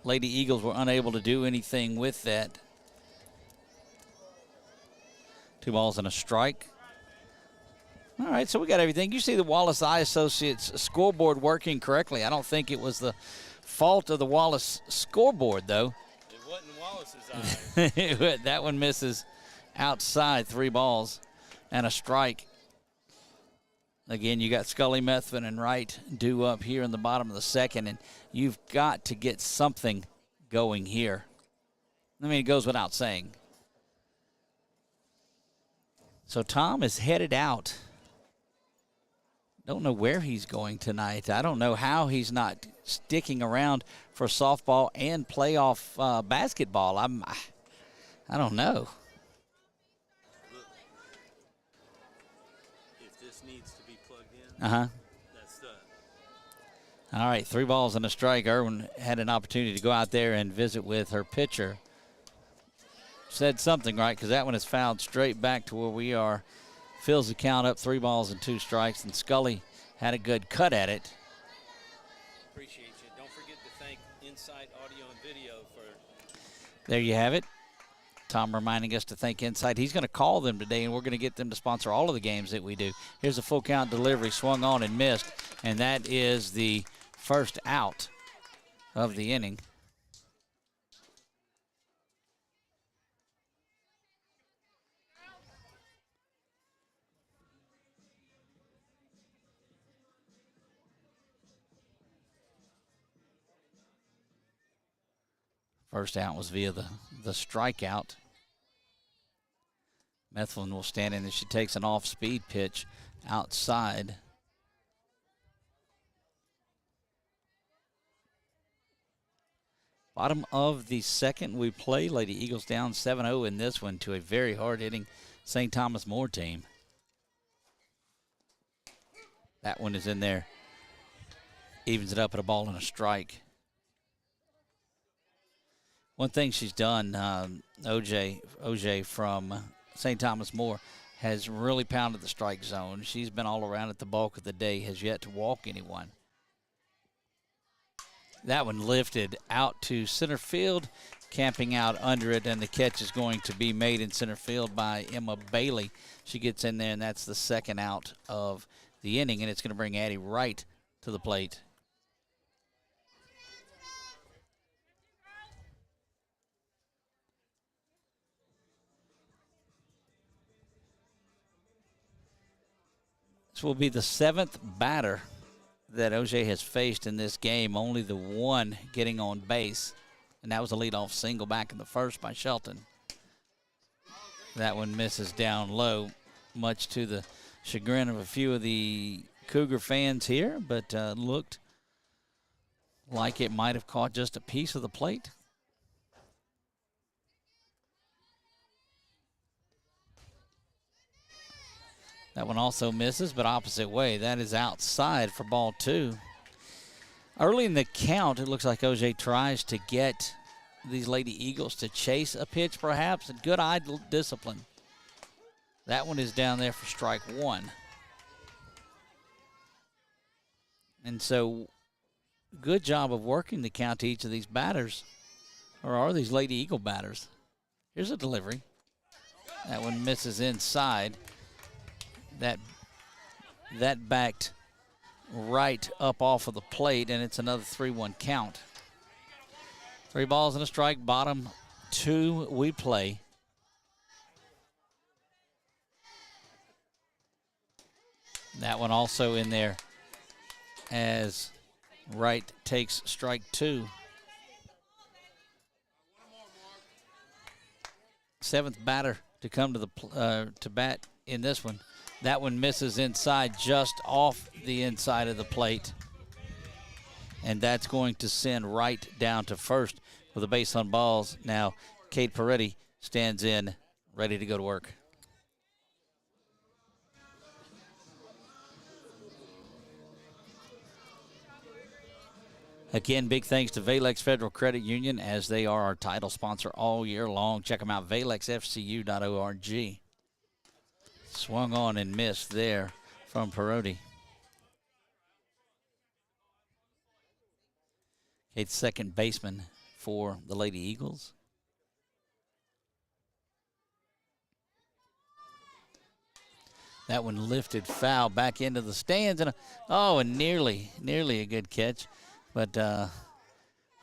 Lady Eagles were unable to do anything with that. 2 balls and a strike. All right, so we got everything. You see the Wallace Eye Associates scoreboard working correctly. I don't think it was the fault of the Wallace scoreboard, though. It wasn't Wallace's eye. That one misses outside, 3 balls and a strike. Again, you got Scully, Methvin, and Wright due up here in the bottom of the second, and you've got to get something going here. I mean, it goes without saying. So Tom is headed out. Don't know where he's going tonight. I don't know how he's not sticking around for softball and playoff basketball. I don't know. If this needs to be plugged in, that's the. All right, 3 balls and a strike. Irwin had an opportunity to go out there and visit with her pitcher. Said something right, because that one is fouled straight back to where we are. Fills the count up, 3 balls and 2 strikes, and Scully had a good cut at it. Appreciate you. Don't forget to thank Insight Audio and Video for. There you have it. Tom reminding us to think inside. He's going to call them today, and we're going to get them to sponsor all of the games that we do. Here's a full count delivery, swung on and missed, and that is the first out of the inning. First out was via the strikeout. Mifflin will stand in as she takes an off-speed pitch outside. Bottom of the second we play. Lady Eagles down 7-0 in this one to a very hard-hitting St. Thomas More team. That one is in there. Evens it up at a ball and a strike. One thing she's done, OJ from St. Thomas More, has really pounded the strike zone. She's been all around it the bulk of the day, has yet to walk anyone. That one lifted out to center field, camping out under it, and the catch is going to be made in center field by Emma Bailey. She gets in there, and that's the second out of the inning, and it's going to bring Addie Wright to the plate. This will be the seventh batter that OJ has faced in this game, only the one getting on base, and that was a leadoff single back in the first by Shelton. That one misses down low, much to the chagrin of a few of the Cougar fans here, but looked like it might have caught just a piece of the plate. That one also misses, but opposite way. That is outside for ball two. Early in the count, it looks like OJ tries to get these Lady Eagles to chase a pitch, perhaps. A good eye discipline. That one is down there for strike one. And so, good job of working the count to each of these batters, or are these Lady Eagle batters. Here's a delivery. That one misses inside. That backed right up off of the plate, and it's another 3-1 count. 3 balls and a strike, bottom two we play. That one also in there as Wright takes strike two. Seventh batter to come to the to bat in this one. That one misses inside, just off the inside of the plate. And that's going to send Wright down to first with a base on balls. Now, Kate Peretti stands in, ready to go to work. Again, big thanks to Valex Federal Credit Union, as they are our title sponsor all year long. Check them out, valexfcu.org. Swung on and missed there from Perotti. Kate's second baseman for the Lady Eagles. That one lifted foul back into the stands, and nearly a good catch, but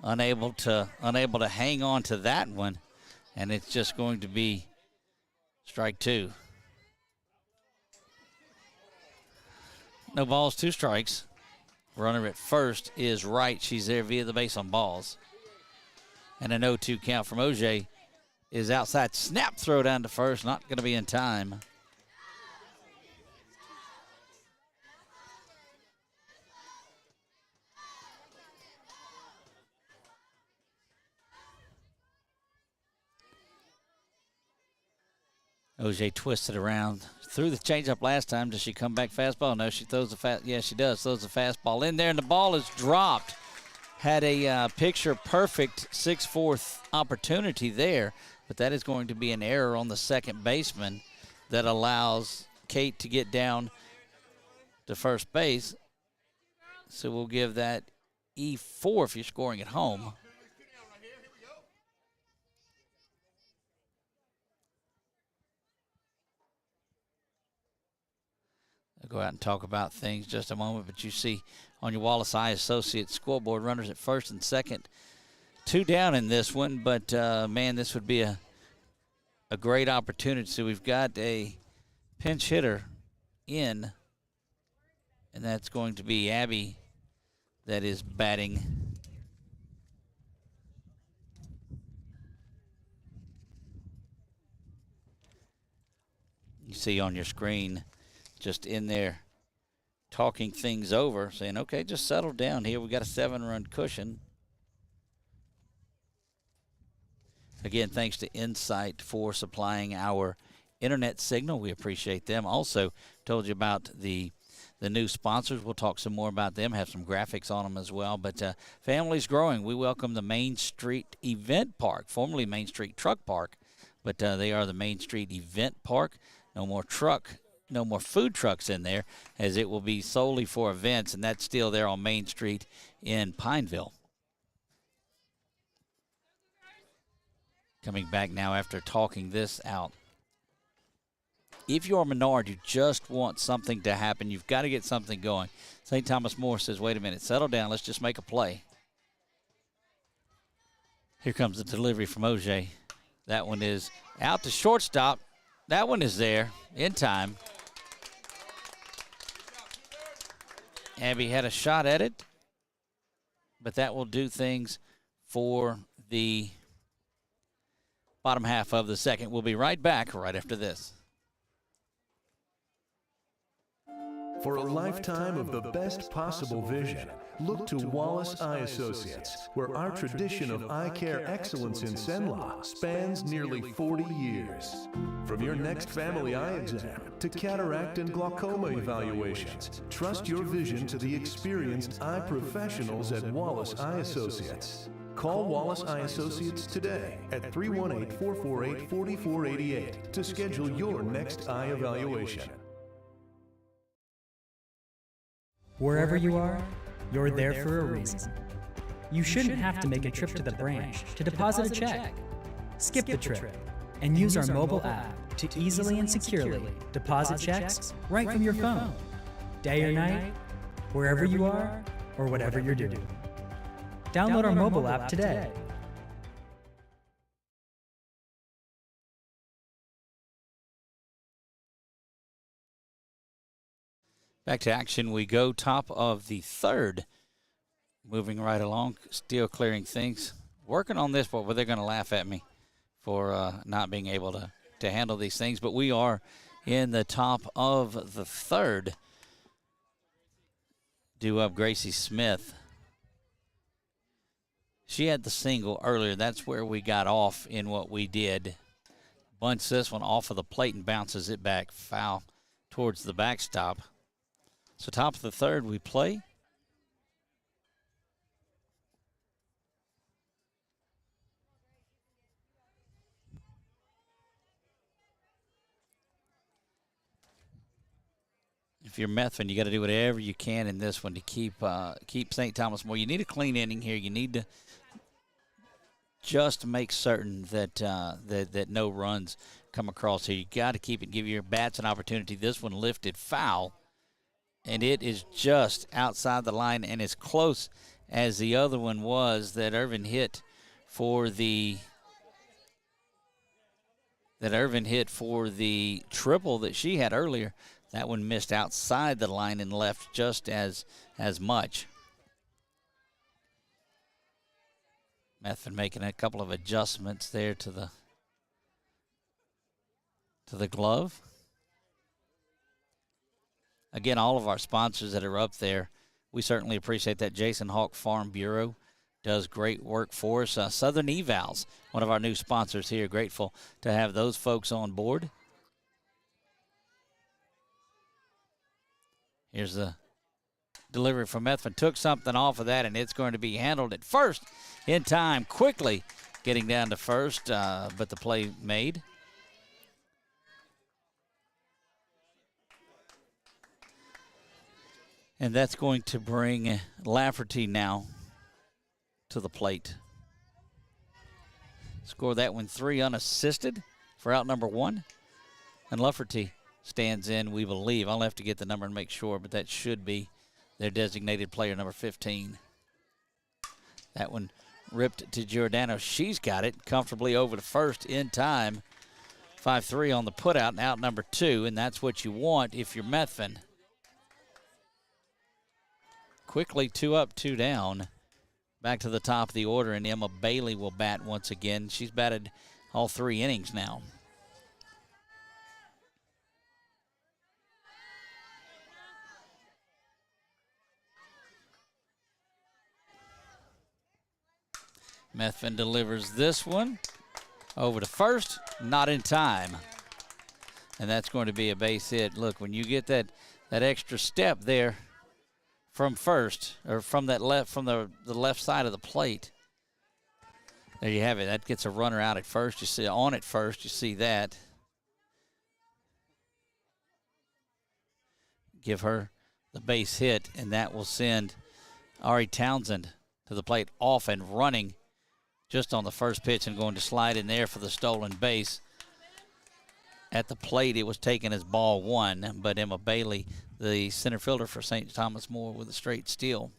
unable to hang on to that one, and it's just going to be strike two. No balls, 2 strikes. Runner at first is Wright. She's there via the base on balls. And an 0-2 count from OJ is outside. Snap throw down to first. Not going to be in time. OJ twisted around. Threw the changeup last time. Does she come back fastball? No, she throws the fast. Yeah, she does. Throws the fastball in there, and the ball is dropped. Had a picture-perfect 6-4 opportunity there, but that is going to be an error on the second baseman that allows Kate to get down to first base. So we'll give that E4 if you're scoring at home. I'll go out and talk about things just a moment, but you see on your Wallace Eye Associates scoreboard, runners at first and second. 2 down in this one, but, man, this would be a great opportunity. So we've got a pinch hitter in, and that's going to be Abby that is batting. You see on your screen just in there talking things over, saying, okay, just settle down here. We got a 7-run cushion. Again, thanks to Insight for supplying our internet signal. We appreciate them. Also, told you about the new sponsors. We'll talk some more about them, have some graphics on them as well. But Families Growing, we welcome the Main Street Event Park, formerly Main Street Truck Park, but they are the Main Street Event Park. No more food trucks in there, as it will be solely for events, and that's still there on Main Street in Pineville. Coming back now after talking this out. If you're Menard, you just want something to happen. You've got to get something going. St. Thomas More says, wait a minute, settle down. Let's just make a play. Here comes the delivery from OJ. That one is out to shortstop. That one is there in time. Abby had a shot at it, but that will do things for the bottom half of the second. We'll be right back right after this. For a lifetime of the best possible vision, look to Wallace Eye Associates, where our tradition of eye care excellence in Cenla spans nearly 40 years. From your next family eye exam to cataract and glaucoma evaluations, trust your vision to the experienced eye professionals at Wallace Eye Associates. Call Wallace Eye Associates today at 318-448-4488 to schedule your next eye evaluation. Wherever you are, you're there for a reason. You shouldn't have to make a trip to the branch to deposit a check. Skip the trip and use our mobile app to easily and securely deposit checks right from your phone, day or night, wherever you are or whatever you're doing. Download our mobile app today. Back to action we go, top of the third. Moving right along, still clearing things. Working on this, but they're going to laugh at me for not being able to handle these things. But we are in the top of the third. Due up Gracie Smith. She had the single earlier. That's where we got off in what we did. Bunts this one off of the plate and bounces it back foul towards the backstop. So top of the third, we play. If you're Methvin, you got to do whatever you can in this one to keep St. Thomas More. You need a clean inning here. You need to just make certain that that no runs come across here. You got to keep it, give your bats an opportunity. This one lifted foul. And it is just outside the line and as close as the other one was that Irvin hit for the triple that she had earlier. That one missed outside the line and left just as much. Methvin making a couple of adjustments there to the glove. Again, all of our sponsors that are up there, we certainly appreciate that. Jason Hawk Farm Bureau does great work for us. Southern Evals, one of our new sponsors here. Grateful to have those folks on board. Here's the delivery from Methvin. Took something off of that, and it's going to be handled at first in time. Quickly getting down to first, but the play made. And that's going to bring Lafferty now to the plate. Score that one 3 unassisted for out number 1. And Lafferty stands in, we believe. I'll have to get the number and make sure, but that should be their designated player, number 15. That one ripped to Giordano. She's got it comfortably over to first in time. 5-3 on the putout and out number 2, and that's what you want if you're Methvin. Quickly 2 up, 2 down. Back to the top of the order, and Emma Bailey will bat once again. She's batted all 3 innings now. Methvin delivers this one over to first, not in time. And that's going to be a base hit. Look, when you get that extra step there from first, or from that left, from the left side of the plate, there you have it. That gets a runner out at first. You see on at first, you see that. Give her the base hit, and that will send Ari Townsend to the plate, off and running just on the first pitch and going to slide in there for the stolen base. At the plate, it was taken as ball 1, but Emma Bailey, the center fielder for St. Thomas More, with a straight steal.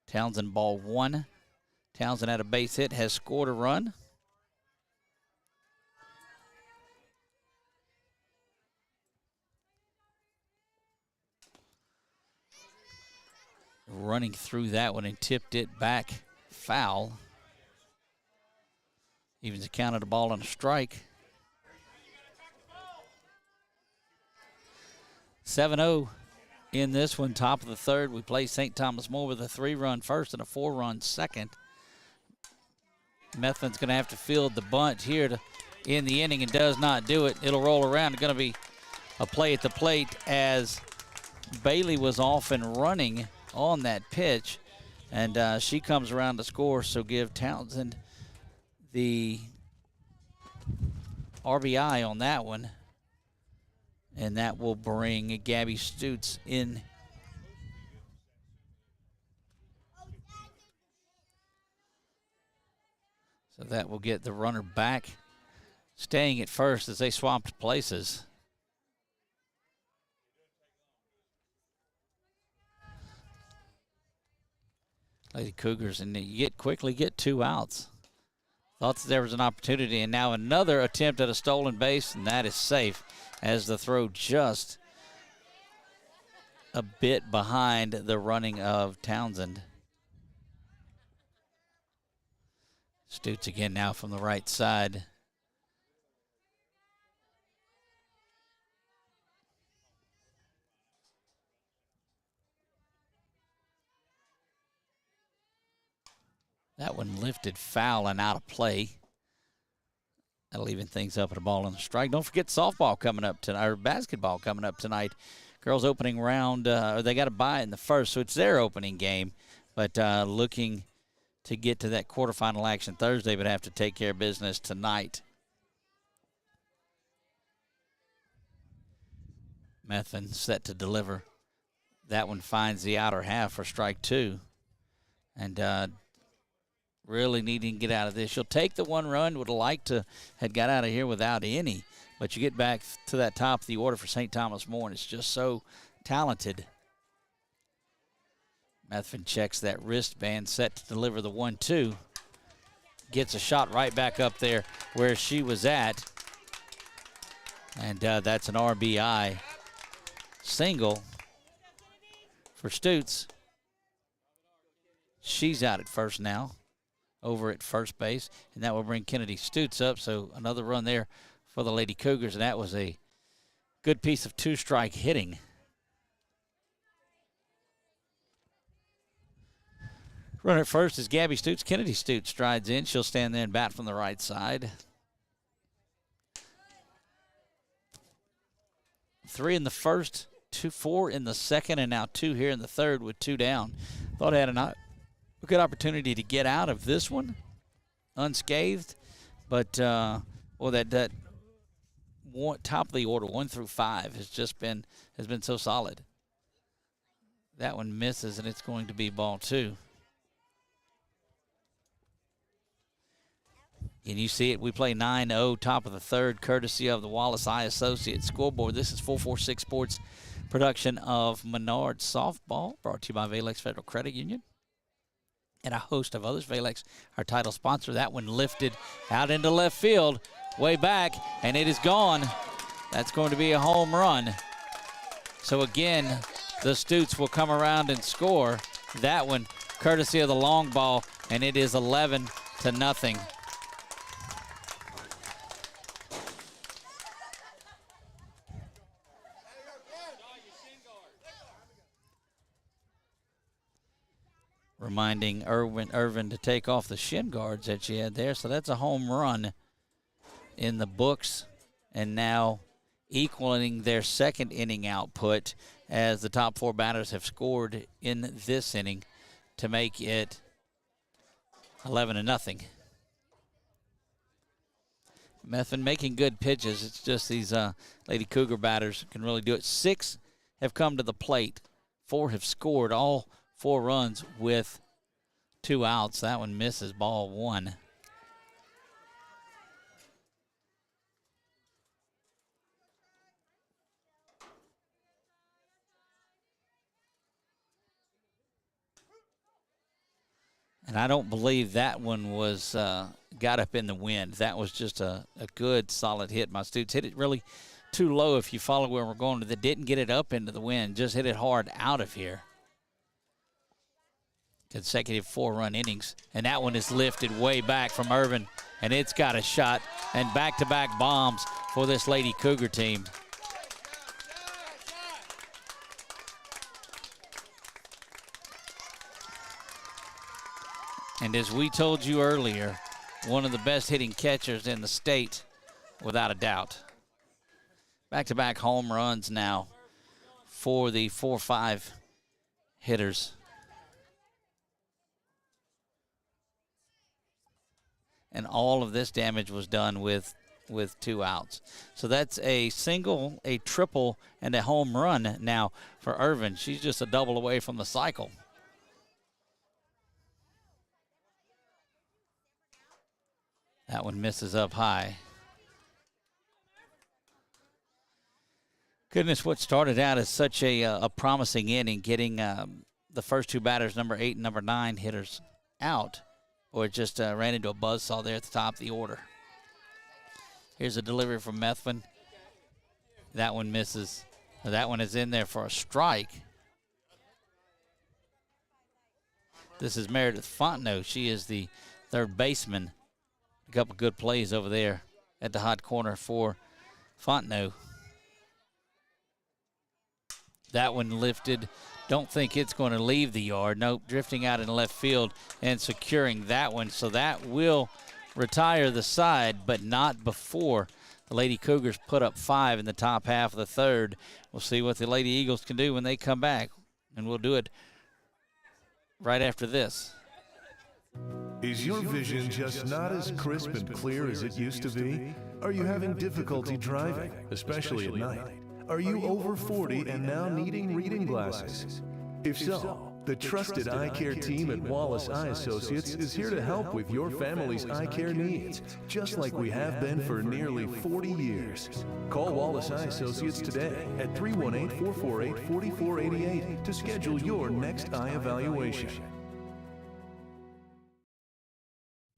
Townsend ball 1. Townsend had a base hit, has scored a run. Running through that one and tipped it back foul. Evens the count of the ball on a strike. 7-0 in this one, top of the third. We play St. Thomas More with a 3-run first and a 4-run second. Methvin's going to have to field the bunt here to end the inning and does not do it. It'll roll around. It's going to be a play at the plate as Bailey was off and running on that pitch, and she comes around to score, so give Townsend the RBI on that one, and that will bring Gabby Stutz in. So that will get the runner back, staying at first as they swapped places. Lady Cougars, and you quickly get 2 outs. Thought that there was an opportunity, and now another attempt at a stolen base, and that is safe as the throw just a bit behind the running of Townsend. Stutz again now from the right side. That one lifted foul and out of play. That'll even things up at a ball on the strike. Don't forget softball coming up tonight, or basketball coming up tonight. Girls opening round, they got to bye in the first, so it's their opening game. But looking to get to that quarterfinal action Thursday, but have to take care of business tonight. Methvin set to deliver. That one finds the outer half for strike 2. And really needing to get out of this. You'll take the 1 run. Would have liked to had got out of here without any. But you get back to that top of the order for St. Thomas More, and it's just so talented. Methvin checks that wristband, set to deliver the 1-2. Gets a shot right back up there where she was at. And that's an RBI single for Stutz. She's out at first now, over at first base, and that will bring Kennedy Stutz up. So another run there for the Lady Cougars, and that was a good piece of 2-strike hitting. Runner at first is Gabby Stutz. Kennedy Stutz strides in. She'll stand there and bat from the right side. 3 in the first, 4 in the second, and now 2 here in the third with 2 down. Thought I had a good opportunity to get out of this one unscathed, but that one, top of the order 1 through 5 has been so solid. That one misses, and it's going to be ball 2. And you see it, we play 9-0, top of the third, courtesy of the Wallace Eye Associates scoreboard. This is 446 Sports production of Menard Softball, brought to you by Valex Federal Credit Union and a host of others. Valex, our title sponsor. That one lifted out into left field, way back, and it is gone. That's going to be a home run. So again, the Stutes will come around and score that one, courtesy of the long ball, and it is 11-0. Reminding Irvin to take off the shin guards that she had there. So that's a home run in the books, and now equaling their second inning output as the top four batters have scored in this inning to make it 11-0. Methvin making good pitches. It's just these Lady Cougar batters can really do it. 6 have come to the plate. 4 have scored, all 4 runs with 2 outs. That one misses, ball 1. And I don't believe that one was got up in the wind. That was just a good, solid hit. My Stutes hit it really too low if you follow where we're going. They didn't get it up into the wind, just hit it hard out of here. Consecutive 4-run innings. And that one is lifted way back from Irvin, and it's got a shot. And back-to-back bombs for this Lady Cougar team. And as we told you earlier, one of the best hitting catchers in the state, without a doubt. Back-to-back home runs now for the 4-5 hitters. And all of this damage was done with 2 outs. So that's a single, a triple, and a home run now for Irvin. She's just a double away from the cycle. That one misses up high. Goodness, what started out as such a promising inning, getting the first 2 batters, number 8 and number 9 hitters, out. Or it just ran into a buzzsaw there at the top of the order. Here's a delivery from Methvin. That one misses. That one is in there for a strike. This is Meredith Fontenot. She is the third baseman. A couple good plays over there at the hot corner for Fontenot. That one lifted. Don't think it's going to leave the yard. Nope, drifting out in left field and securing that one. So that will retire the side, but not before the Lady Cougars put up 5 in the top half of the third. We'll see what the Lady Eagles can do when they come back, and we'll do it right after this. Is your vision just not as crisp and clear as it used to be? Are you having difficulty driving, especially at night? Are you over 40 and now needing reading glasses? If so, the trusted eye care team at Wallace Eye Associates is here to help with your family's eye care needs, just like we have been for nearly 40 years. Call Wallace Eye Associates today at 318-448-4488 to schedule your next eye evaluation.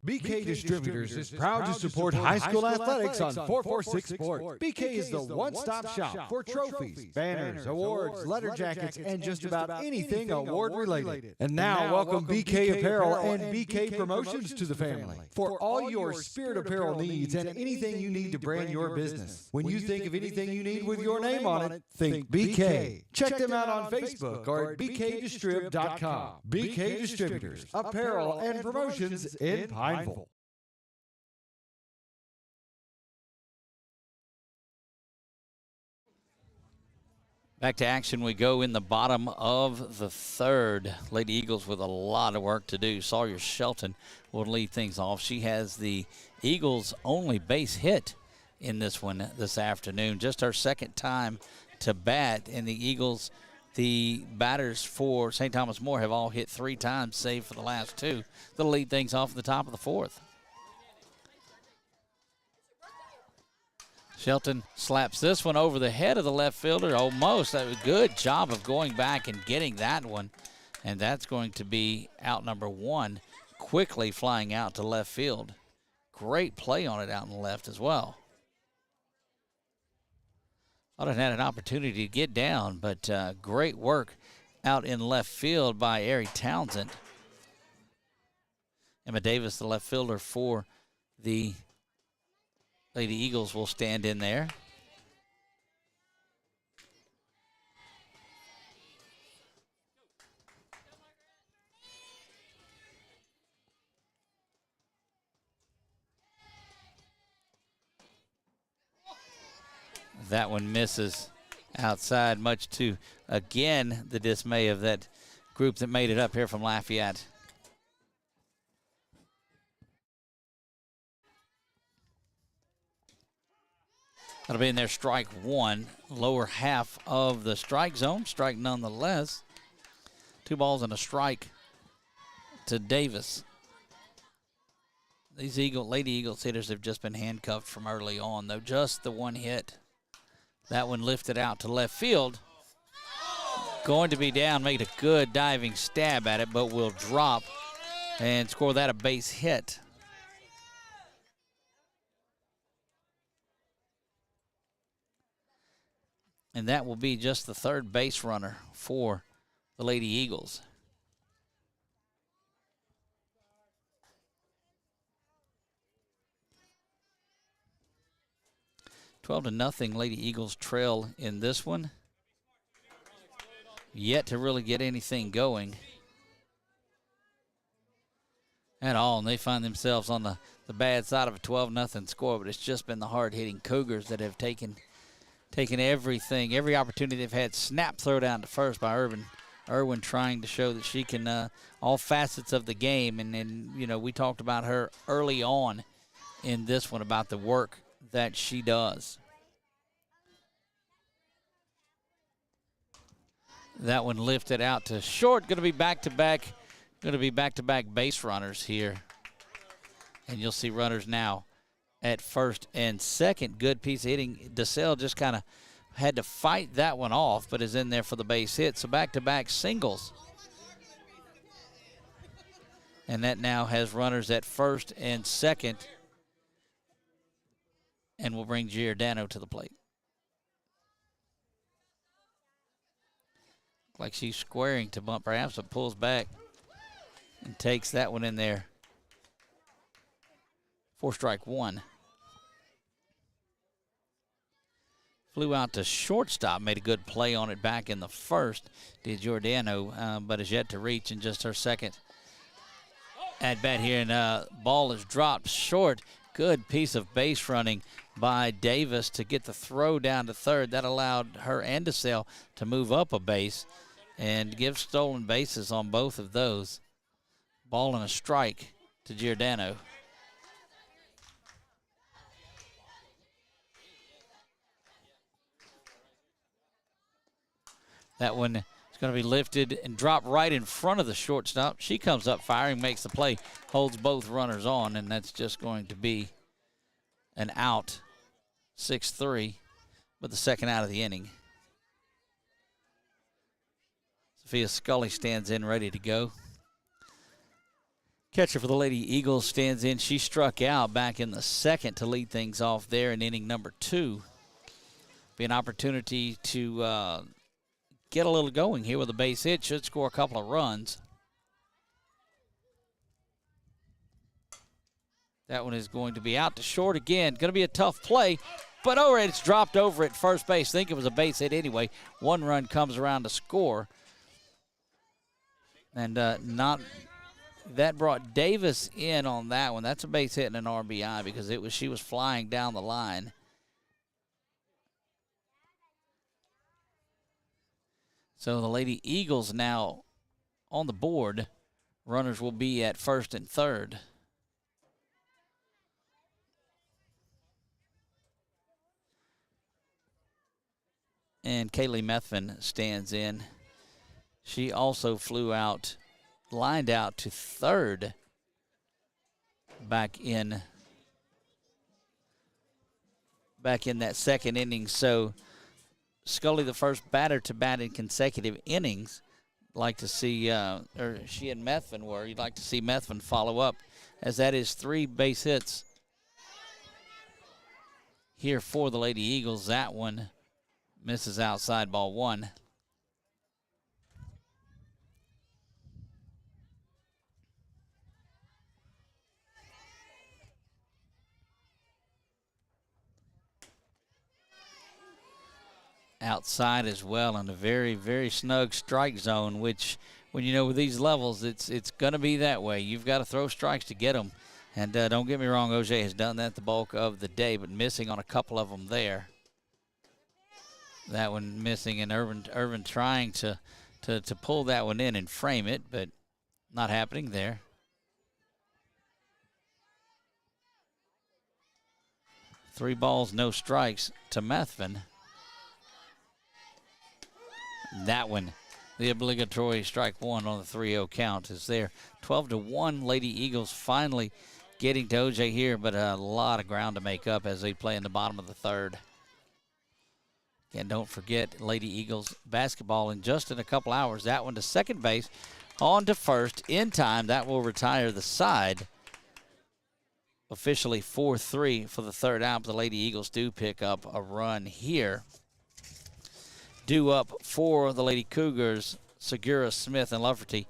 BK Distributors is proud to support high school athletics on 446 Sports. BK is the one-stop shop for trophies, banners, awards, letter jackets, and just about anything award-related. And now, welcome BK Apparel and BK Promotions to the family. For all your spirit apparel needs and anything you need to brand your business. When you think of anything you need with your name on it, think BK. Check them out on Facebook or at bkdistrib.com. BK Distributors, apparel and promotions in Pineville. Back to action we go in the bottom of the third. Lady Eagles with a lot of work to do. Sawyer Shelton will lead things off. She has the Eagles' only base hit in this one this afternoon. Just her second time to bat, and the Eagles, the batters for St. Thomas More have all hit 3 times, save for the last 2. They'll lead things off at the top of the 4th. Shelton slaps this one over the head of the left fielder. Almost. That was a good job of going back and getting that one. And that's going to be out number 1, quickly flying out to left field. Great play on it out in the left as well. Thought it had an opportunity to get down, but great work out in left field by Ari Townsend. Emma Davis, the left fielder for the Lady Eagles, will stand in there. That one misses outside, much to, again, the dismay of that group that made it up here from Lafayette. That'll be in there, strike 1, lower half of the strike zone. Strike nonetheless. 2 balls and a strike to Davis. These Lady Eagles hitters have just been handcuffed from early on, though. Just the one hit. That one lifted out to left field. Going to be down, made a good diving stab at it, but will drop and score that a base hit. And that will be just the third base runner for the Lady Eagles. Twelve to nothing, Lady Eagles trail in this one. Yet to really get anything going at all, and they find themselves on the bad side of a 12-0 score, but it's just been the hard-hitting Cougars that have taken everything, every opportunity they've had. Snap throw down to first by Irwin trying to show that she can all facets of the game, and you know, we talked about her early on in this one about the work that she does. That one lifted out to short. Going to be back-to-back base runners here. And you'll see runners now at first and second. Good piece of hitting. DeSalle just kind of had to fight that one off, but is in there for the base hit. So back-to-back singles. And that now has runners at first and second. And will bring Giordano to the plate. Like she's squaring to bunt perhaps, but pulls back and takes that one in there for strike 1. Flew out to shortstop, made a good play on it back in the first. Did Giordano, but is yet to reach in just her second at bat here. And ball is dropped short. Good piece of base running by Davis to get the throw down to third. That allowed her and DeSalle to move up a base and give stolen bases on both of those. Ball and a strike to Giordano. That one is going to be lifted and dropped right in front of the shortstop. She comes up firing, makes the play, holds both runners on, and that's just going to be an out. 6-3, but the second out of the inning. Sophia Scully stands in ready to go. Catcher for the Lady Eagles stands in. She struck out back in the second to lead things off there in inning number 2. Be an opportunity to get a little going here with a base hit. Should score a couple of runs. That one is going to be out to short again. Going to be a tough play. But it's dropped over at first base. Think it was a base hit anyway. One run comes around to score. And that brought Davis in on that one. That's a base hit and an RBI because she was flying down the line. So the Lady Eagles now on the board. Runners will be at first and third. And Kaylee Methvin stands in. She also flew out, lined out to third back in back in that second inning. So Scully, the first batter to bat in consecutive innings. Like to see, or she and Methvin were. You'd like to see Methvin follow up, as that is 3 base hits here for the Lady Eagles. That one misses outside, ball 1. Outside as well in a very, very snug strike zone, which when you know with these levels, it's going to be that way. You've got to throw strikes to get them. And don't get me wrong, OJ has done that the bulk of the day, but missing on a couple of them there. That one missing, and Irvin trying to pull that one in and frame it, but not happening there. Three balls, no strikes to Methvin. That one, the obligatory strike 1 on the 3-0 count is there. 12-1, Lady Eagles finally getting to OJ here, but a lot of ground to make up as they play in the bottom of the 3rd. Again, don't forget Lady Eagles basketball in just in a couple hours. That one to second base, on to first in time. That will retire the side. Officially 4-3 for the 3rd out. The Lady Eagles do pick up a run here. Due up for the Lady Cougars, Segura, Smith, and Lafferty.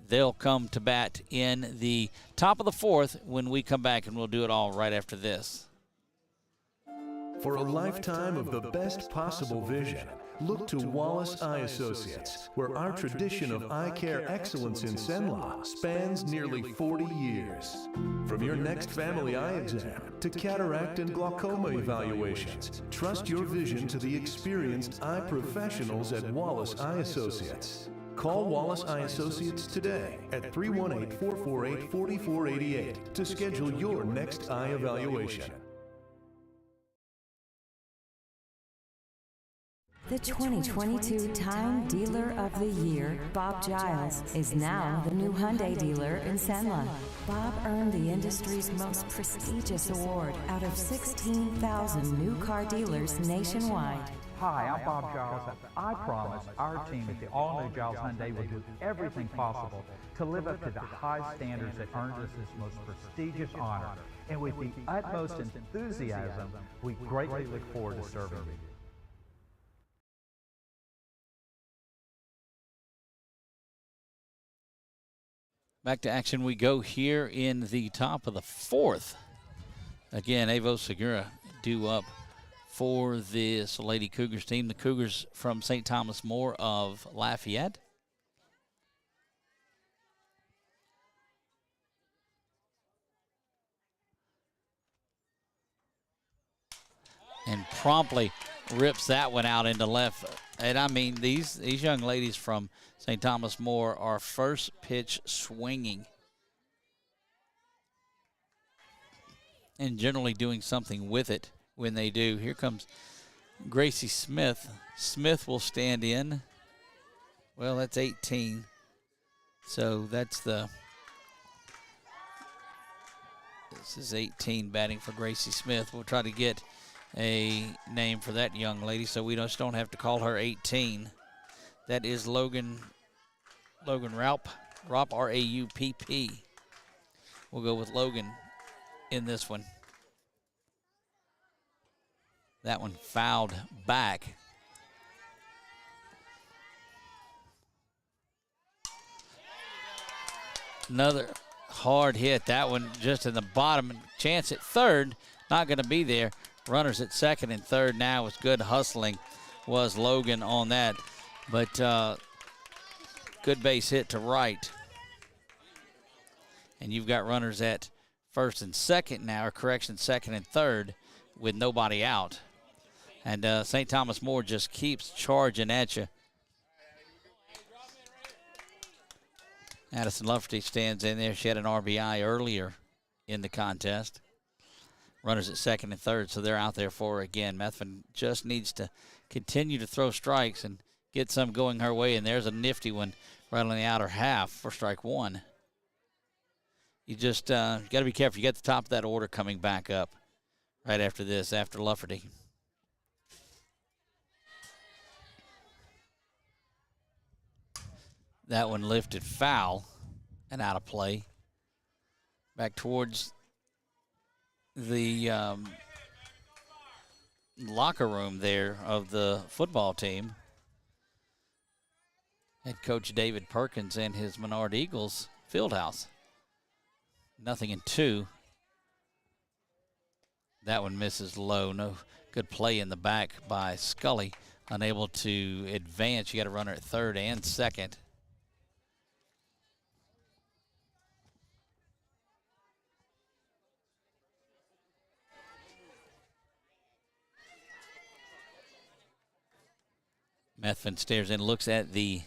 They'll come to bat in the top of the 4th when we come back, and we'll do it all right after this. For a lifetime of the best possible vision, look to Wallace Eye Associates, where our tradition of eye care excellence in Cenla spans nearly 40 years. From your next family eye exam to cataract and glaucoma evaluations, trust your vision to the experienced eye professionals at Wallace Eye Associates. Call Wallace Eye Associates today at 318-448-4488 to schedule your next eye evaluation. The 2022 Time Dealer of the Year, Bob Giles, is now the new Hyundai dealer in Cenla. Bob earned the industry's most prestigious award out of 16,000 new car dealers nationwide. Hi, I'm Bob Giles, and I promise our team at the all-new Giles Hyundai will do everything possible to live up to the high standards that earned us this most prestigious honor. And with the utmost enthusiasm, we greatly look forward to serving you. Back to action we go here in the top of the 4th. Again, Avo Segura due up for this Lady Cougars team. The Cougars from St. Thomas More of Lafayette. And promptly rips that one out into left. And I mean, these young ladies from St. Thomas More are first pitch swinging and generally doing something with it when they do. Here comes Gracie Smith. Smith will stand in. Well, that's 18. So this is 18 batting for Gracie Smith. We'll try to get a name for that young lady so we just don't have to call her 18. That is Logan Raupp, R-A-U-P-P. We'll go with Logan in this one. That one fouled back. Another hard hit. That one just in the bottom. Chance at third, not going to be there. Runners at second and third now with good hustling was Logan on that. But good base hit to right. And you've got runners at first and second now, or correction, second and third with nobody out. And St. Thomas More just keeps charging at you. Addison Lafferty stands in there. She had an RBI earlier in the contest. Runners at second and third, so they're out there for her again. Methvin just needs to continue to throw strikes and get some going her way, and there's a nifty one right on the outer half for strike 1. You just got to be careful. You got the top of that order coming back up right after this, after Lafferty. That one lifted foul and out of play. Back towards the locker room there of the football team. Head coach David Perkins and his Menard Eagles field house. 0-2. That one misses low. No good play in the back by Scully. Unable to advance. You got a runner at third and second. Methvin stares in, looks at the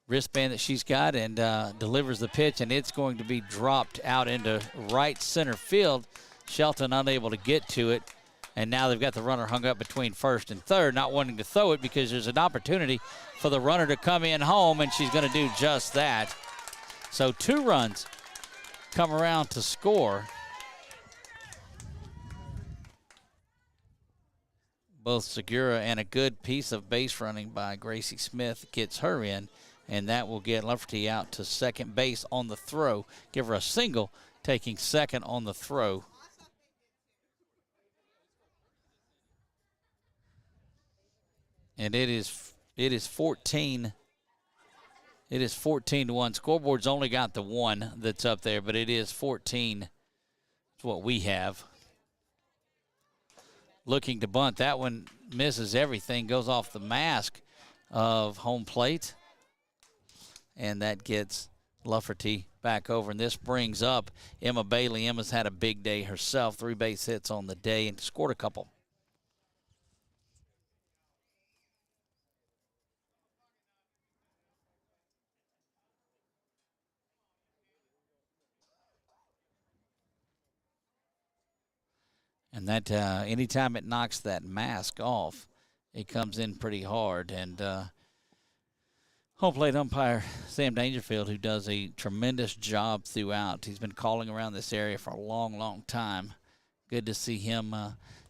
wristband that she's got, and delivers the pitch, and it's going to be dropped out into right center field. Shelton unable to get to it, and now they've got the runner hung up between first and third, not wanting to throw it because there's an opportunity for the runner to come in home, and she's going to do just that. So 2 runs come around to score. Both Segura and a good piece of base running by Gracie Smith gets her in, and that will get Lafferty out to second base on the throw. Give her a single, taking second on the throw. And it is 14. It is 14-1. Scoreboard's only got the 1 that's up there, but it is 14. That's what we have. Looking to bunt. That one misses everything, goes off the mask of home plate. And that gets Lafferty back over. And this brings up Emma Bailey. Emma's had a big day herself. 3 base hits on the day and scored a couple. And that anytime it knocks that mask off, it comes in pretty hard. And home plate umpire Sam Dangerfield, who does a tremendous job throughout. He's been calling around this area for a long, long time. Good to see him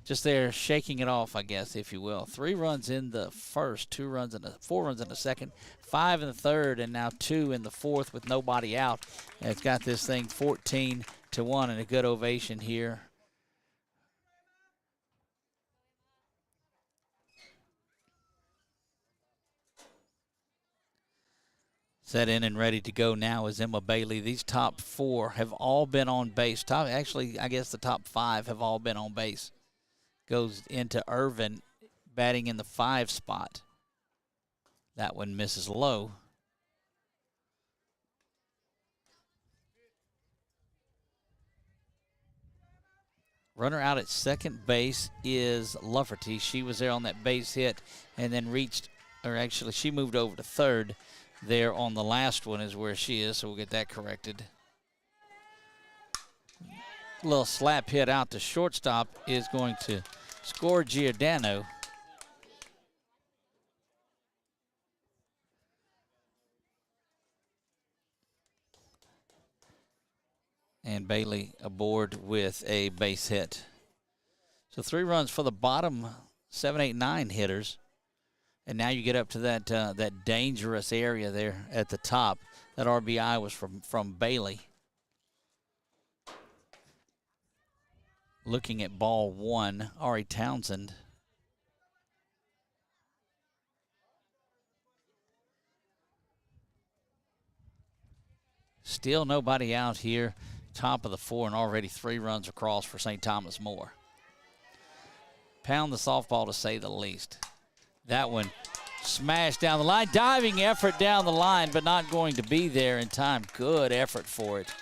just there shaking it off, I guess, if you will. 3 runs in the first, 4 runs in the second, 5 in the third, and now 2 in the fourth with nobody out. And it's got this thing 14-1 and a good ovation here. Set in and ready to go now is Emma Bailey. These top 4 have all been on base. Actually, I guess the top 5 have all been on base. Goes into Irvin, batting in the 5 spot. That one misses low. Runner out at second base is Lafferty. She was there on that base hit and then she moved over to third. There on the last one is where she is, so we'll get that corrected. A little slap hit out to shortstop is going to score Giordano. And Bailey aboard with a base hit. So 3 runs for the bottom 7, 8, 9 hitters. And now you get up to that dangerous area there at the top. That RBI was from Bailey. Looking at ball 1, Ari Townsend. Still nobody out here. Top of the 4 and already 3 runs across for St. Thomas More. Pound the softball to say the least. That one smashed down the line. Diving effort down the line, but not going to be there in time. Good effort for it.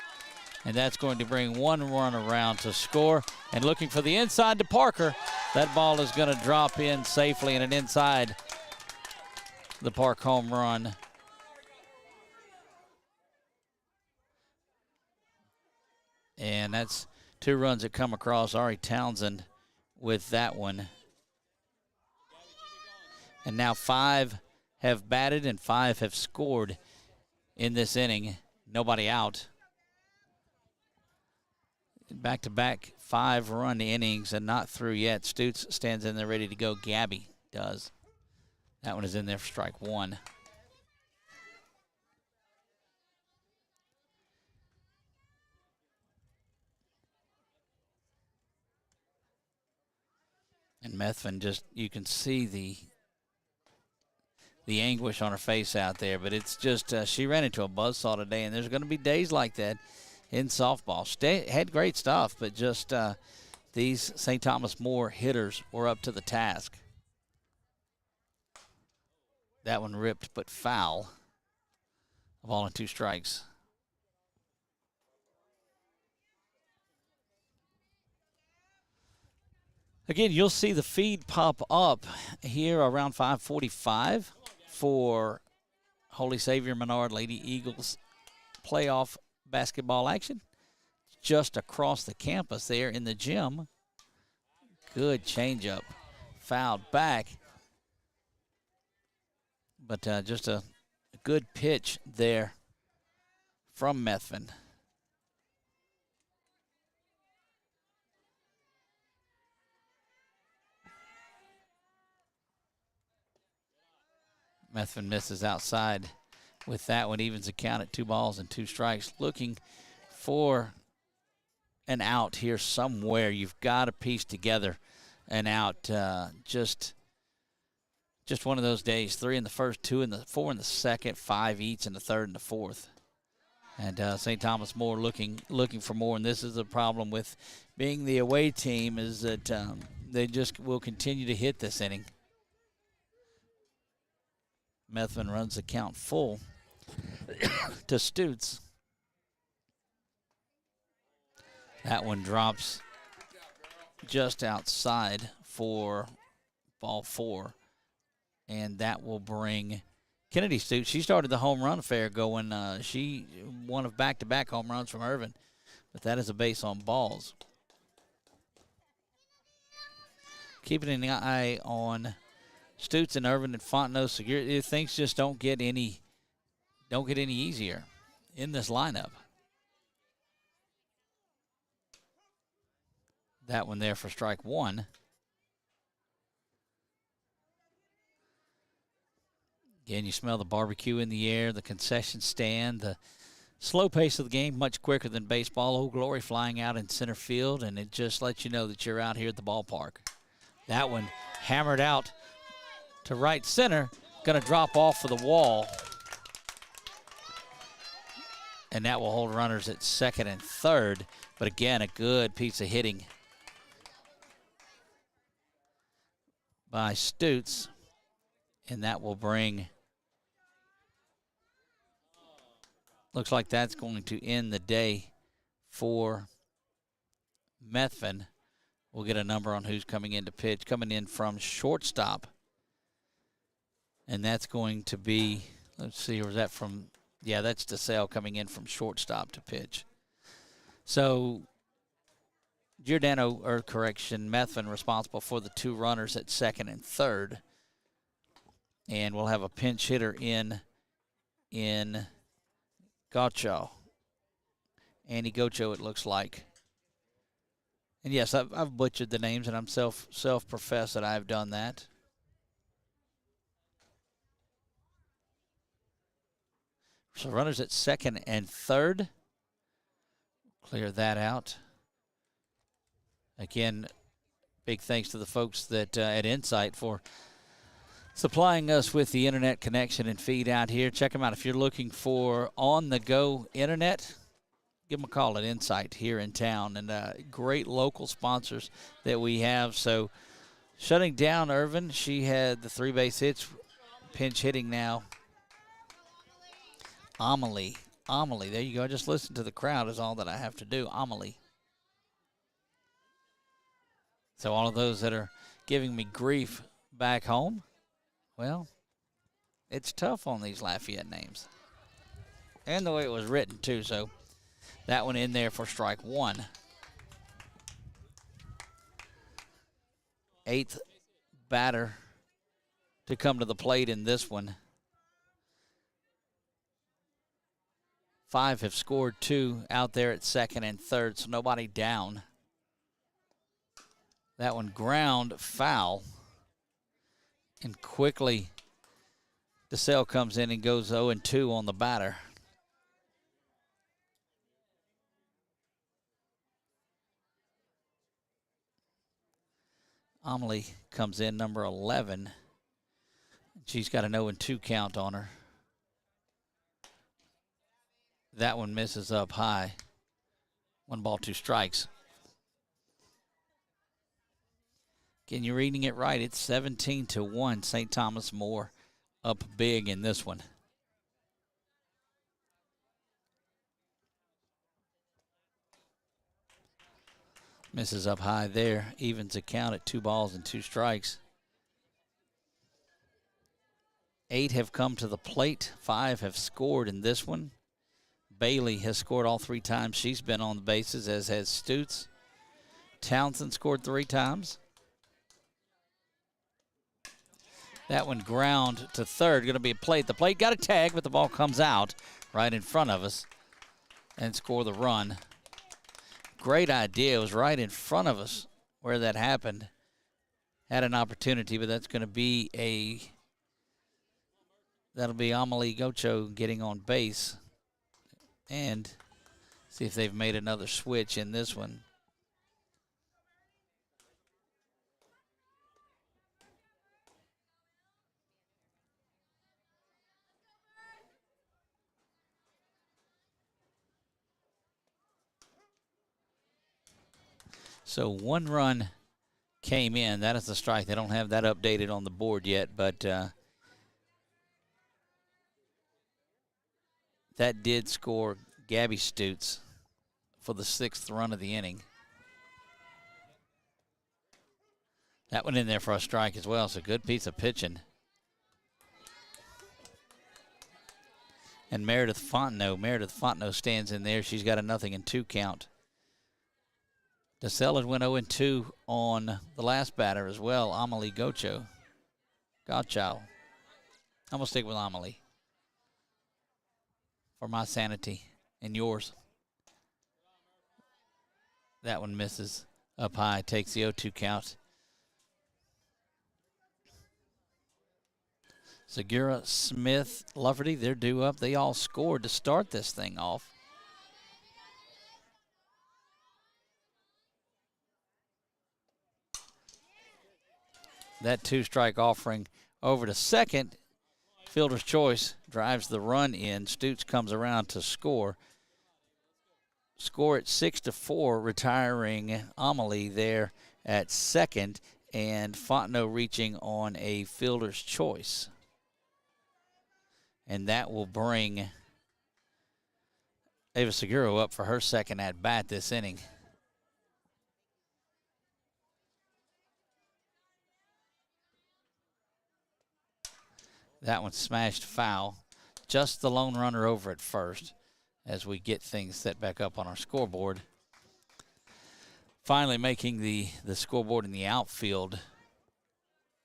And that's going to bring 1 run around to score. And looking for the inside to Parker. That ball is going to drop in safely and an inside the park home run. And that's 2 runs that come across. Ari Townsend with that one. And now 5 have batted and 5 have scored in this inning. Nobody out. Back-to-back 5-run innings and not through yet. Stutz stands in there ready to go. Gabby does. That one is in there for strike 1. And Methvin just, you can see the anguish on her face out there, but it's just, she ran into a buzzsaw today, and there's going to be days like that in softball. Had great stuff, but just these St. Thomas More hitters were up to the task. That one ripped, but foul. A ball and 2 strikes. Again, you'll see the feed pop up here around 5:45 for Holy Savior Menard Lady Eagles playoff basketball action. Just across the campus there in the gym. Good changeup. Fouled back. But just a good pitch there from Methvin. Methvin misses outside with that one, evens the count at 2 balls and 2 strikes. Looking for an out here somewhere. You've got to piece together an out. Just one of those days. 3 in the first, 2 in the 4 in the second, 5 each in the third and the fourth. And St. Thomas More looking for more. And this is the problem with being the away team, is that they just will continue to hit this inning. Methvin runs the count full to Stutz. That one drops just outside for ball 4. And that will bring Kennedy Stutz. She started the home run affair going. She one of back-to-back home runs from Irvin. But that is a base on balls. Keeping an eye on Stutz and Irvin and Fontenot. Things just don't get any easier in this lineup. That one there for strike 1. Again, you smell the barbecue in the air, the concession stand, the slow pace of the game, much quicker than baseball. Old Glory flying out in center field, and it just lets you know that you're out here at the ballpark. That one hammered out to right center, going to drop off for the wall. And that will hold runners at second and third. But again, a good piece of hitting by Stutz. And that will bring, looks like that's going to end the day for Methvin. We'll get a number on who's coming in to pitch. Coming in from shortstop. And that's going to be, let's see, or is that from, yeah, that's DeSale coming in from shortstop to pitch. So, Giordano, or correction, Methvin responsible for the 2 runners at second and third. And we'll have a pinch hitter in Gocho. Andy Gocho, it looks like. And yes, I've butchered the names, and I'm self-professed that I've done that. So runners at second and third. Clear that out. Again, big thanks to the folks that at Insight for supplying us with the internet connection and feed out here. Check them out. If you're looking for on-the-go internet, give them a call at Insight here in town. And great local sponsors that we have. So shutting down Irvin, she had the 3 base hits, pinch hitting now. Amelie, there you go. Just listen to the crowd is all that I have to do. Amelie. So all of those that are giving me grief back home, well, it's tough on these Lafayette names. And the way it was written, too. So that one in there for strike 1. 8th batter to come to the plate in this one. 5 have scored 2 out there at second and third, so nobody down. That one ground foul. And quickly, DeSale comes in and goes 0-2 on the batter. Amelie comes in, number 11. She's got an 0-2 count on her. That one misses up high. 1 ball, 2 strikes. Again, you're reading it right. It's 17-1. St. Thomas More up big in this one. Misses up high there. Evens the count at 2 balls and 2 strikes. 8 have come to the plate. 5 have scored in this one. Bailey has scored all 3 times she's been on the bases, as has Stutz. Townsend scored 3 times. That one ground to third. Going to be a plate. The plate got a tag, but the ball comes out right in front of us and score the run. Great idea. It was right in front of us where that happened. Had an opportunity, but that's going to be that'll be Amelie Gocho getting on base. And see if they've made another switch in this one. So 1 run came in. That is the strike. They don't have that updated on the board yet, but that did score Gabby Stutz for the 6th run of the inning. That went in there for a strike as well. It's a good piece of pitching. And Meredith Fontenot stands in there. She's got a 0-2 count. DeSella went 0-2 on the last batter as well, Amelie Gocho. I'm going to stick with Amelie for my sanity and yours. That one misses up high, takes the 0-2 count. Segura, Smith, Lafferty, they're due up. They all scored to start this thing off. That 2-strike offering over to second. Fielder's choice drives the run in. Stutz comes around to score. Score at 6-4, retiring Amelie there at second, and Fontenot reaching on a fielder's choice. And that will bring Ava Seguro up for her second at bat this inning. That one smashed foul. Just the lone runner over at first as we get things set back up on our scoreboard. Finally making the scoreboard in the outfield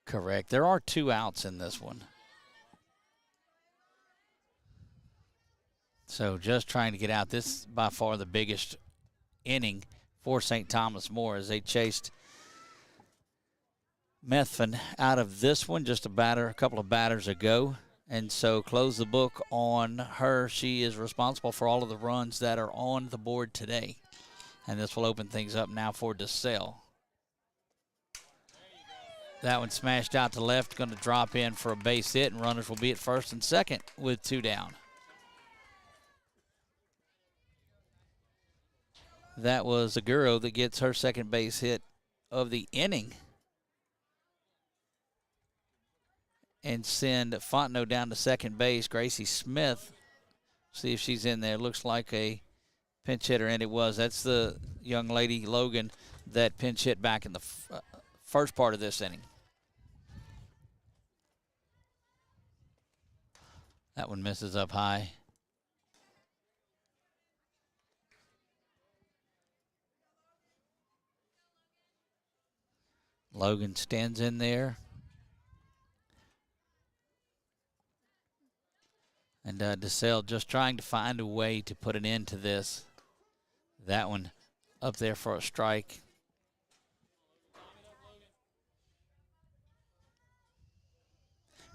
correct. There are 2 outs in this one. So just trying to get out. This is by far the biggest inning for St. Thomas More as they chased Methvin out of this one just a couple of batters ago. And so close the book on her. She is responsible for all of the runs that are on the board today. And this will open things up now for DeSalle. That one smashed out to left, going to drop in for a base hit, and runners will be at first and second with 2 down. That was Aguro that gets her second base hit of the inning. And send Fontenot down to second base. Gracie Smith, see if she's in there. Looks like a pinch hitter, and it was. That's the young lady, Logan, that pinch hit back in the first part of this inning. That one misses up high. Logan stands in there. And DeSalle just trying to find a way to put an end to this. That one up there for a strike.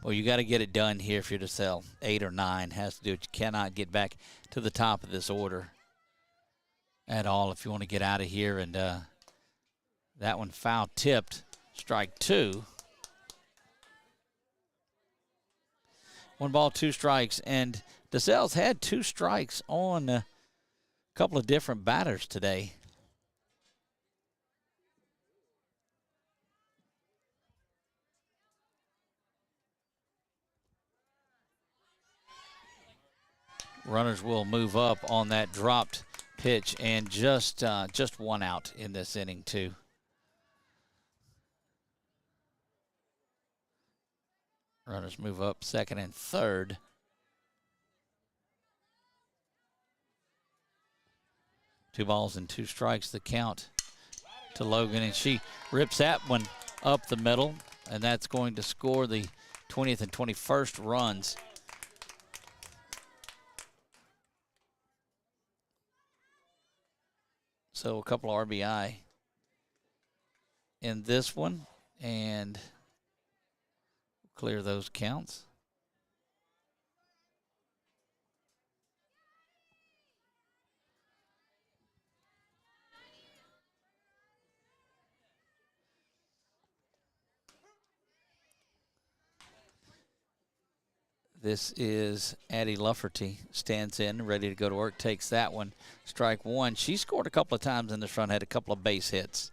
Well, you got to get it done here if you're DeSalle. 8 or 9 has to do it. You cannot get back to the top of this order at all if you want to get out of here. And that one foul tipped. Strike two. 1 ball, 2 strikes. And DeSales had 2 strikes on a couple of different batters today. Runners will move up on that dropped pitch, and just 1 out in this inning, too. Runners move up second and third. Two balls and 2 strikes, the count to Logan, and she rips that one up the middle, and that's going to score the 20th and 21st runs. So a couple of RBI in this one, and clear those counts. This is Addie Lufferty, stands in, ready to go to work, takes that one. Strike one. She scored a couple of times in this run, had a couple of base hits.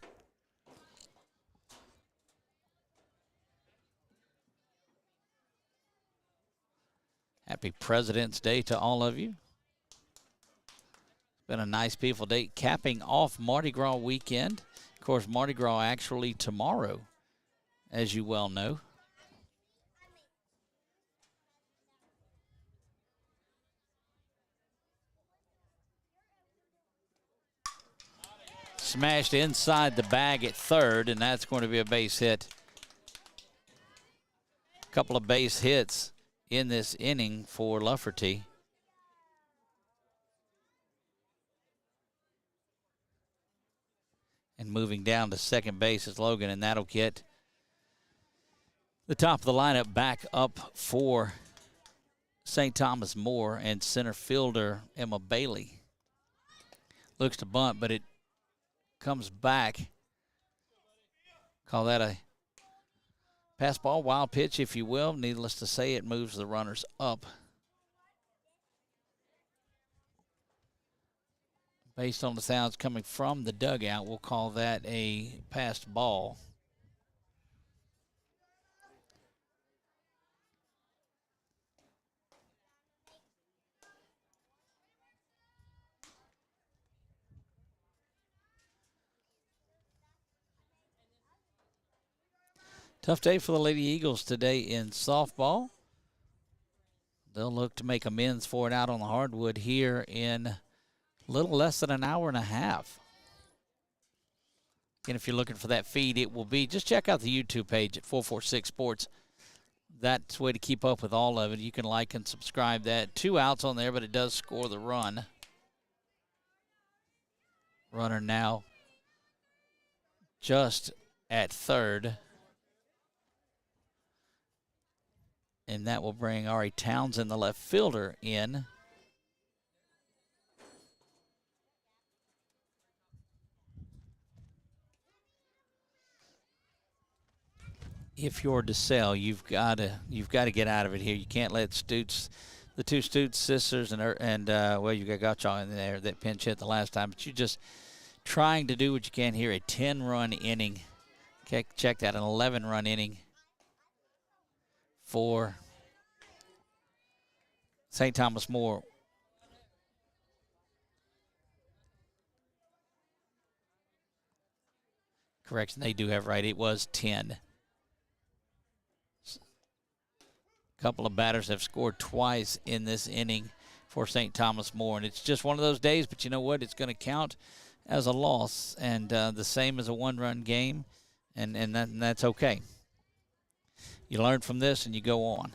Happy President's Day to all of you. It's been a nice, beautiful day, capping off Mardi Gras weekend. Of course, Mardi Gras actually tomorrow, as you well know. Smashed inside the bag at third, and that's going to be a base hit. A couple of base hits in this inning for Lufferty. And moving down to second base is Logan, and that'll get the top of the lineup back up for St. Thomas More, and center fielder Emma Bailey. Looks to bunt, but it comes back. Call that a pass ball, wild pitch, if you will. Needless to say, it moves the runners up. Based on the sounds coming from the dugout, we'll call that a passed ball. Tough day for the Lady Eagles today in softball. They'll look to make amends for it out on the hardwood here in a little less than an hour and a half. Again, if you're looking for that feed, it will be, just check out the YouTube page at 446 Sports. That's the way to keep up with all of it. You can like and subscribe that. 2 outs on there, but it does score the run. Runner now just at third. And that will bring Ari Townsend, the left fielder, in. If you're DeSalle, you've got to get out of it here. You can't let Stutes, the 2 Stutes sisters, and well, you got Gotcha in there that pinch hit the last time, but you're just trying to do what you can here. A 10-run inning. Check that, an 11-run inning for St. Thomas More. Correction, they do have right. It was 10. A couple of batters have scored twice in this inning for St. Thomas More, and it's just one of those days, but you know what? It's going to count as a loss, and the same as a 1-run game, and that's okay. You learn from this and you go on.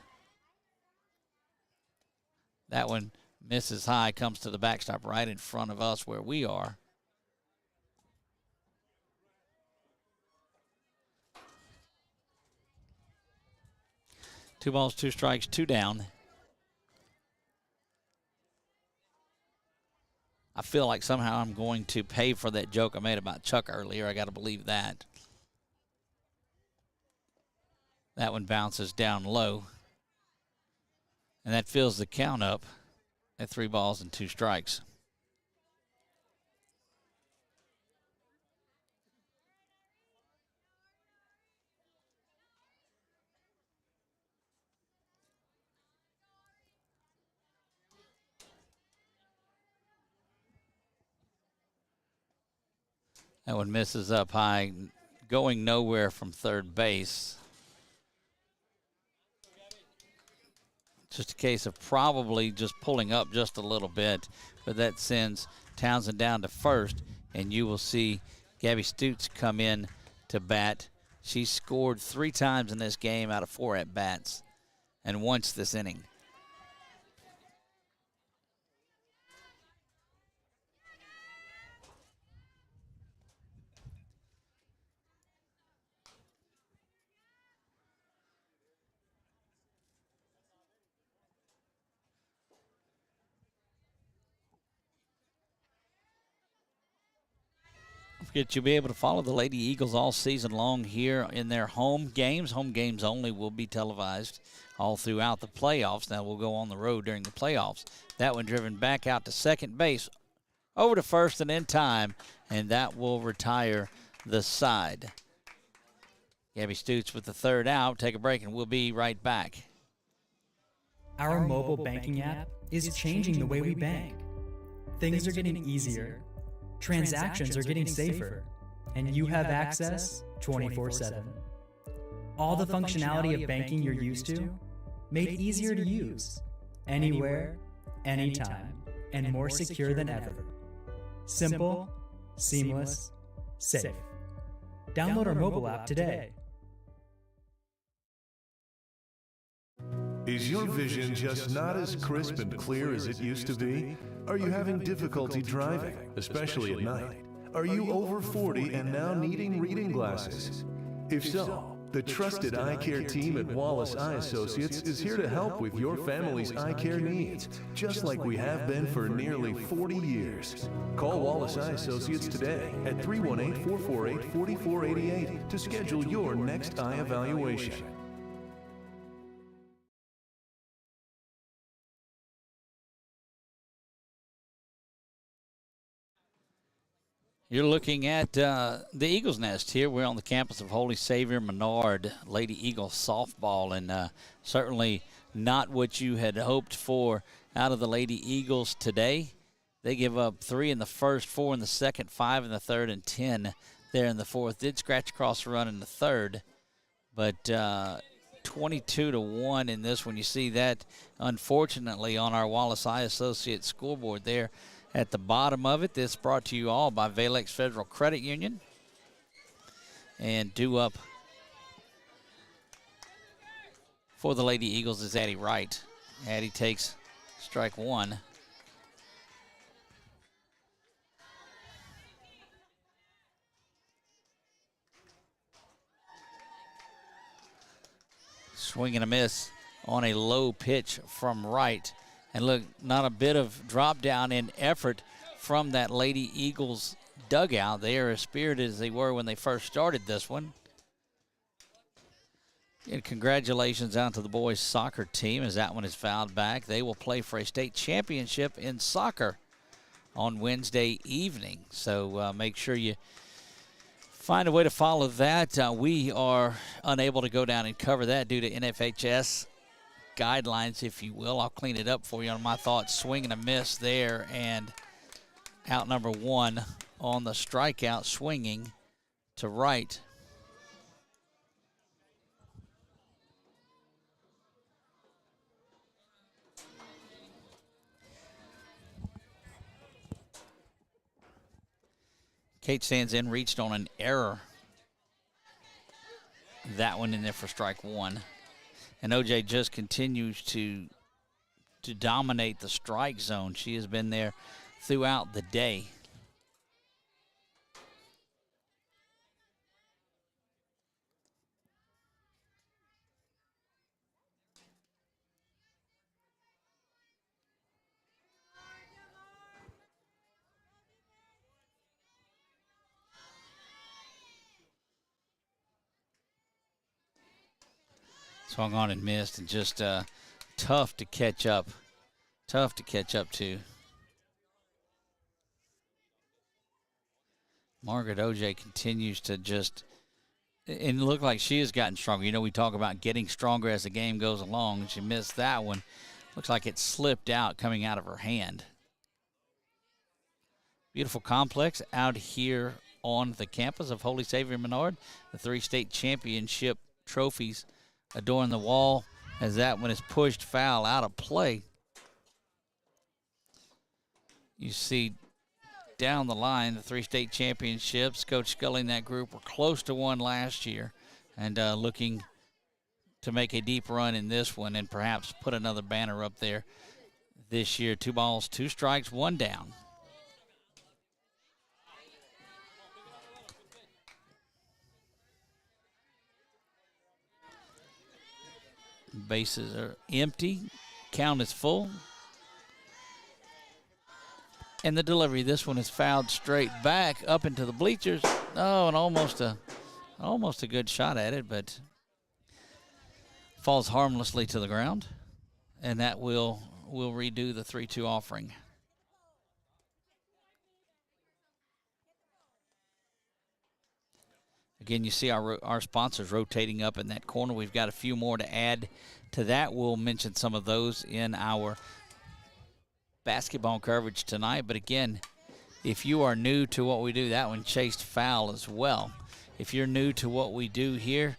That one misses high, comes to the backstop right in front of us where we are. Two balls, 2 strikes, 2 down. I feel like somehow I'm going to pay for that joke I made about Chuck earlier. I got to believe that. That one bounces down low. And that fills the count up at 3 balls and 2 strikes. That one misses up high, going nowhere from third base. Just a case of probably just pulling up just a little bit, but that sends Townsend down to first, and you will see Gabby Stutes come in to bat. She scored 3 times in this game out of 4 at-bats, and once this inning. Forget you'll be able to follow the Lady Eagles all season long here in their home games. Home games only will be televised all throughout the playoffs. Now we'll go on the road during the playoffs. That one driven back out to second base, over to first and in time, and that will retire the side. Gabby Stutes with the third out. Take a break and we'll be right back. Our mobile banking app is changing the way we bank. Things are getting easier. Transactions are getting safer, and you have access 24/7. All the functionality of banking you're used to, made easier to use, anywhere, anytime, and more secure than ever. Simple, seamless, safe. Download our mobile app today. Is your vision just not as crisp and clear as it used to be? Are you having difficulty driving, especially at night? Are you over 40 and now needing reading glasses? If so, the trusted eye care team at Wallace Eye Associates is here to help with your family's eye care needs, just like we have been for nearly 40 years. Call Wallace Eye Associates today at 318-448-4488 to schedule your next eye evaluation. You're looking at the Eagles Nest here. We're on the campus of Holy Savior Menard Lady Eagle softball, and certainly not what you had hoped for out of the Lady Eagles today. They give up 3 in the first, 4 in the second, 5 in the third, and 10 there in the fourth. Did scratch across the run in the third, but 22-1 in this one. You see that, unfortunately, on our Wallace Eye Associates scoreboard there. At the bottom of it, this brought to you all by Valex Federal Credit Union. And due up for the Lady Eagles is Addie Wright. Addie takes strike 1. Swing and a miss on a low pitch from Wright. And look, not a bit of drop down in effort from that Lady Eagles dugout. They are as spirited as they were when they first started this one. And congratulations out to the boys soccer team as that one is fouled back. They will play for a state championship in soccer on Wednesday evening. So make sure you find a way to follow that. We are unable to go down and cover that due to NFHS guidelines, if you will. I'll clean it up for you on my thoughts. Swing and a miss there, and out number 1 on the strikeout, swinging to right. Kate stands in, reached on an error. That one in there for strike 1. And OJ just continues to dominate the strike zone. She has been there throughout the day. Swung on and missed, and just tough to catch up. Tough to catch up to. Margaret OJ continues to just, and look like she has gotten stronger. You know, we talk about getting stronger as the game goes along. She missed that one. Looks like it slipped out coming out of her hand. Beautiful complex out here on the campus of Holy Savior Menard. The 3 state championship trophies adorn the wall as that one is pushed foul out of play. You see down the line the 3 state championships. Coach Scully and that group were close to one last year and looking to make a deep run in this one and perhaps put another banner up there this year. 2 balls, 2 strikes, 1 down. Bases are empty. Count is full. And the delivery, this one is fouled straight back up into the bleachers. Oh, and almost a good shot at it, but falls harmlessly to the ground. And that will redo the 3-2 offering. Again, you see our sponsors rotating up in that corner. We've got a few more to add to that. We'll mention some of those in our basketball coverage tonight. But again, if you are new to what we do, that one chased foul as well. If you're new to what we do here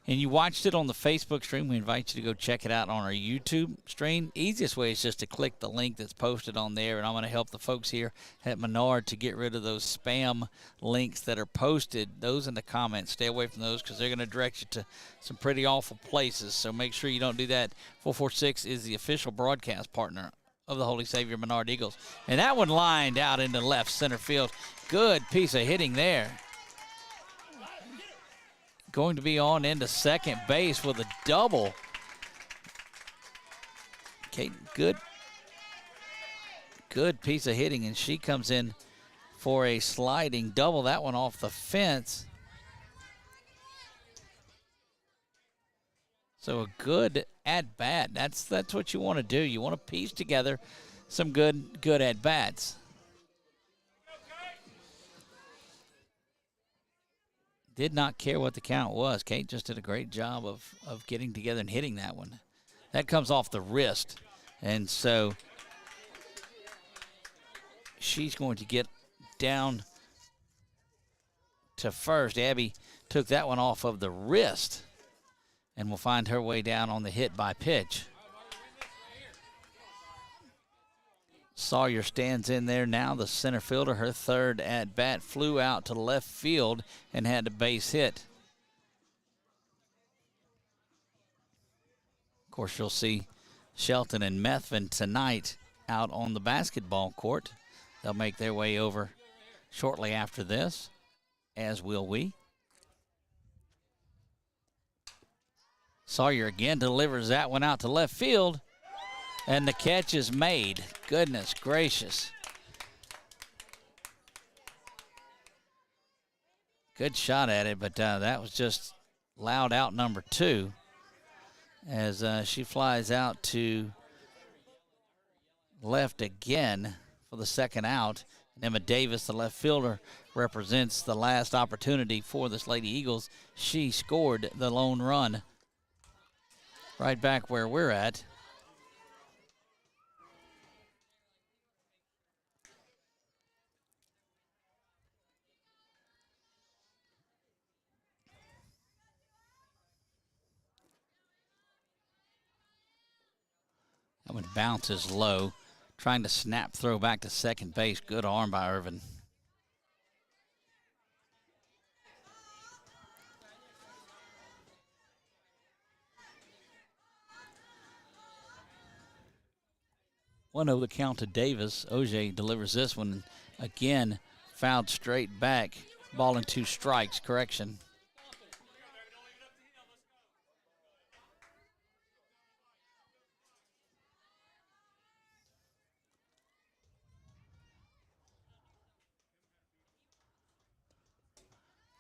and you watched it on the Facebook stream, we invite you to go check it out on our YouTube stream. Easiest way is just to click the link that's posted on there, and I'm going to help the folks here at Menard to get rid of those spam links that are posted. Those in the comments, stay away from those because they're going to direct you to some pretty awful places, so make sure you don't do that. 446 is the official broadcast partner of the Holy Savior Menard Eagles. And that one lined out into left center field. Good piece of hitting there. Going to be on into second base with a double. Okay, good piece of hitting, and she comes in for a sliding double. That one off the fence. So a good at-bat. That's what you want to do. You want to piece together some good at-bats. Did not care what the count was. Kate just did a great job of getting together and hitting that one. That comes off the wrist. And so she's going to get down to first. Abby took that one off of the wrist and will find her way down on the hit by pitch. Sawyer stands in there now, the center fielder. Her third at bat, flew out to left field and had a base hit. Of course, you'll see Shelton and Methvin tonight out on the basketball court. They'll make their way over shortly after this, as will we. Sawyer again delivers that one out to left field. And the catch is made. Goodness gracious. Good shot at it, but that was just loud out number 2 as she flies out to left again for the second out. And Emma Davis, the left fielder, represents the last opportunity for this Lady Eagles. She scored the lone run right back where we're at. That one bounces low, trying to snap throw back to second base. Good arm by Irvin. One over the count to Davis. OJ delivers this one. Again, fouled straight back. Ball and 2 strikes. Correction.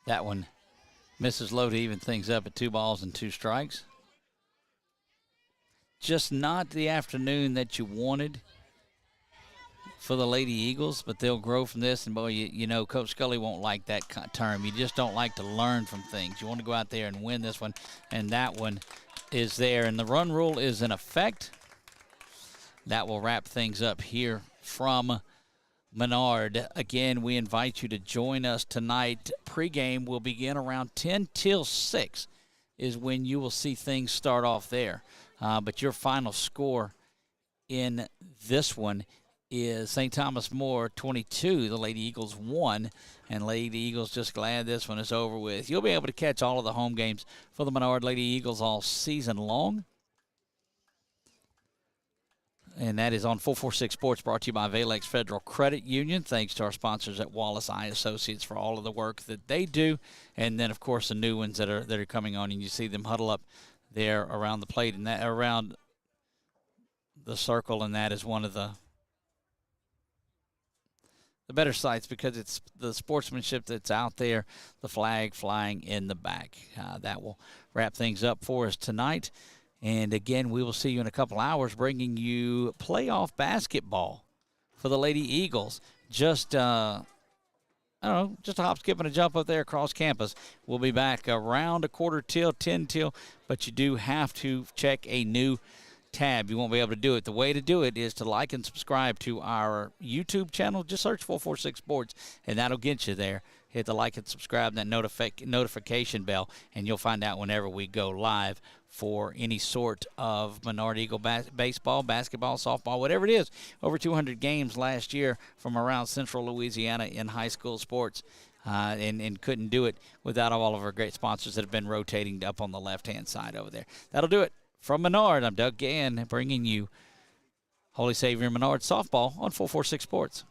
That one misses low to even things up at 2 balls and 2 strikes. just not the afternoon that you wanted for the Lady Eagles, but they'll grow from this. And, boy, you know, Coach Scully won't like that term. You just don't like to learn from things. You want to go out there and win this one, and that one is there. And the run rule is in effect. That will wrap things up here from Menard. Again, we invite you to join us tonight. Pregame will begin around 10 till 6 is when you will see things start off there. But your final score in this one is St. Thomas More 22, the Lady Eagles 1, and Lady Eagles just glad this one is over with. You'll be able to catch all of the home games for the Menard Lady Eagles all season long. And that is on 446 Sports, brought to you by Valex Federal Credit Union. Thanks to our sponsors at Wallace Eye Associates for all of the work that they do. And then, of course, the new ones that are coming on, and you see them huddle up there around the plate and that around the circle, and that is one of the better sights because it's the sportsmanship that's out there, the flag flying in the back. That will wrap things up for us tonight. And, again, we will see you in a couple hours bringing you playoff basketball for the Lady Eagles. Just, I don't know, just a hop, skip, and a jump up there across campus. We'll be back around 10 till, but you do have to check a new tab. You won't be able to do it. The way to do it is to like and subscribe to our YouTube channel. Just search 446 Sports, and that'll get you there. Hit the like and subscribe, that notification bell, and you'll find out whenever we go live for any sort of Menard Eagle baseball, basketball, softball, whatever it is. Over 200 games last year from around central Louisiana in high school sports, and couldn't do it without all of our great sponsors that have been rotating up on the left-hand side over there. That'll do it. From Menard, I'm Doug Gann, bringing you Holy Savior Menard softball on 446 Sports.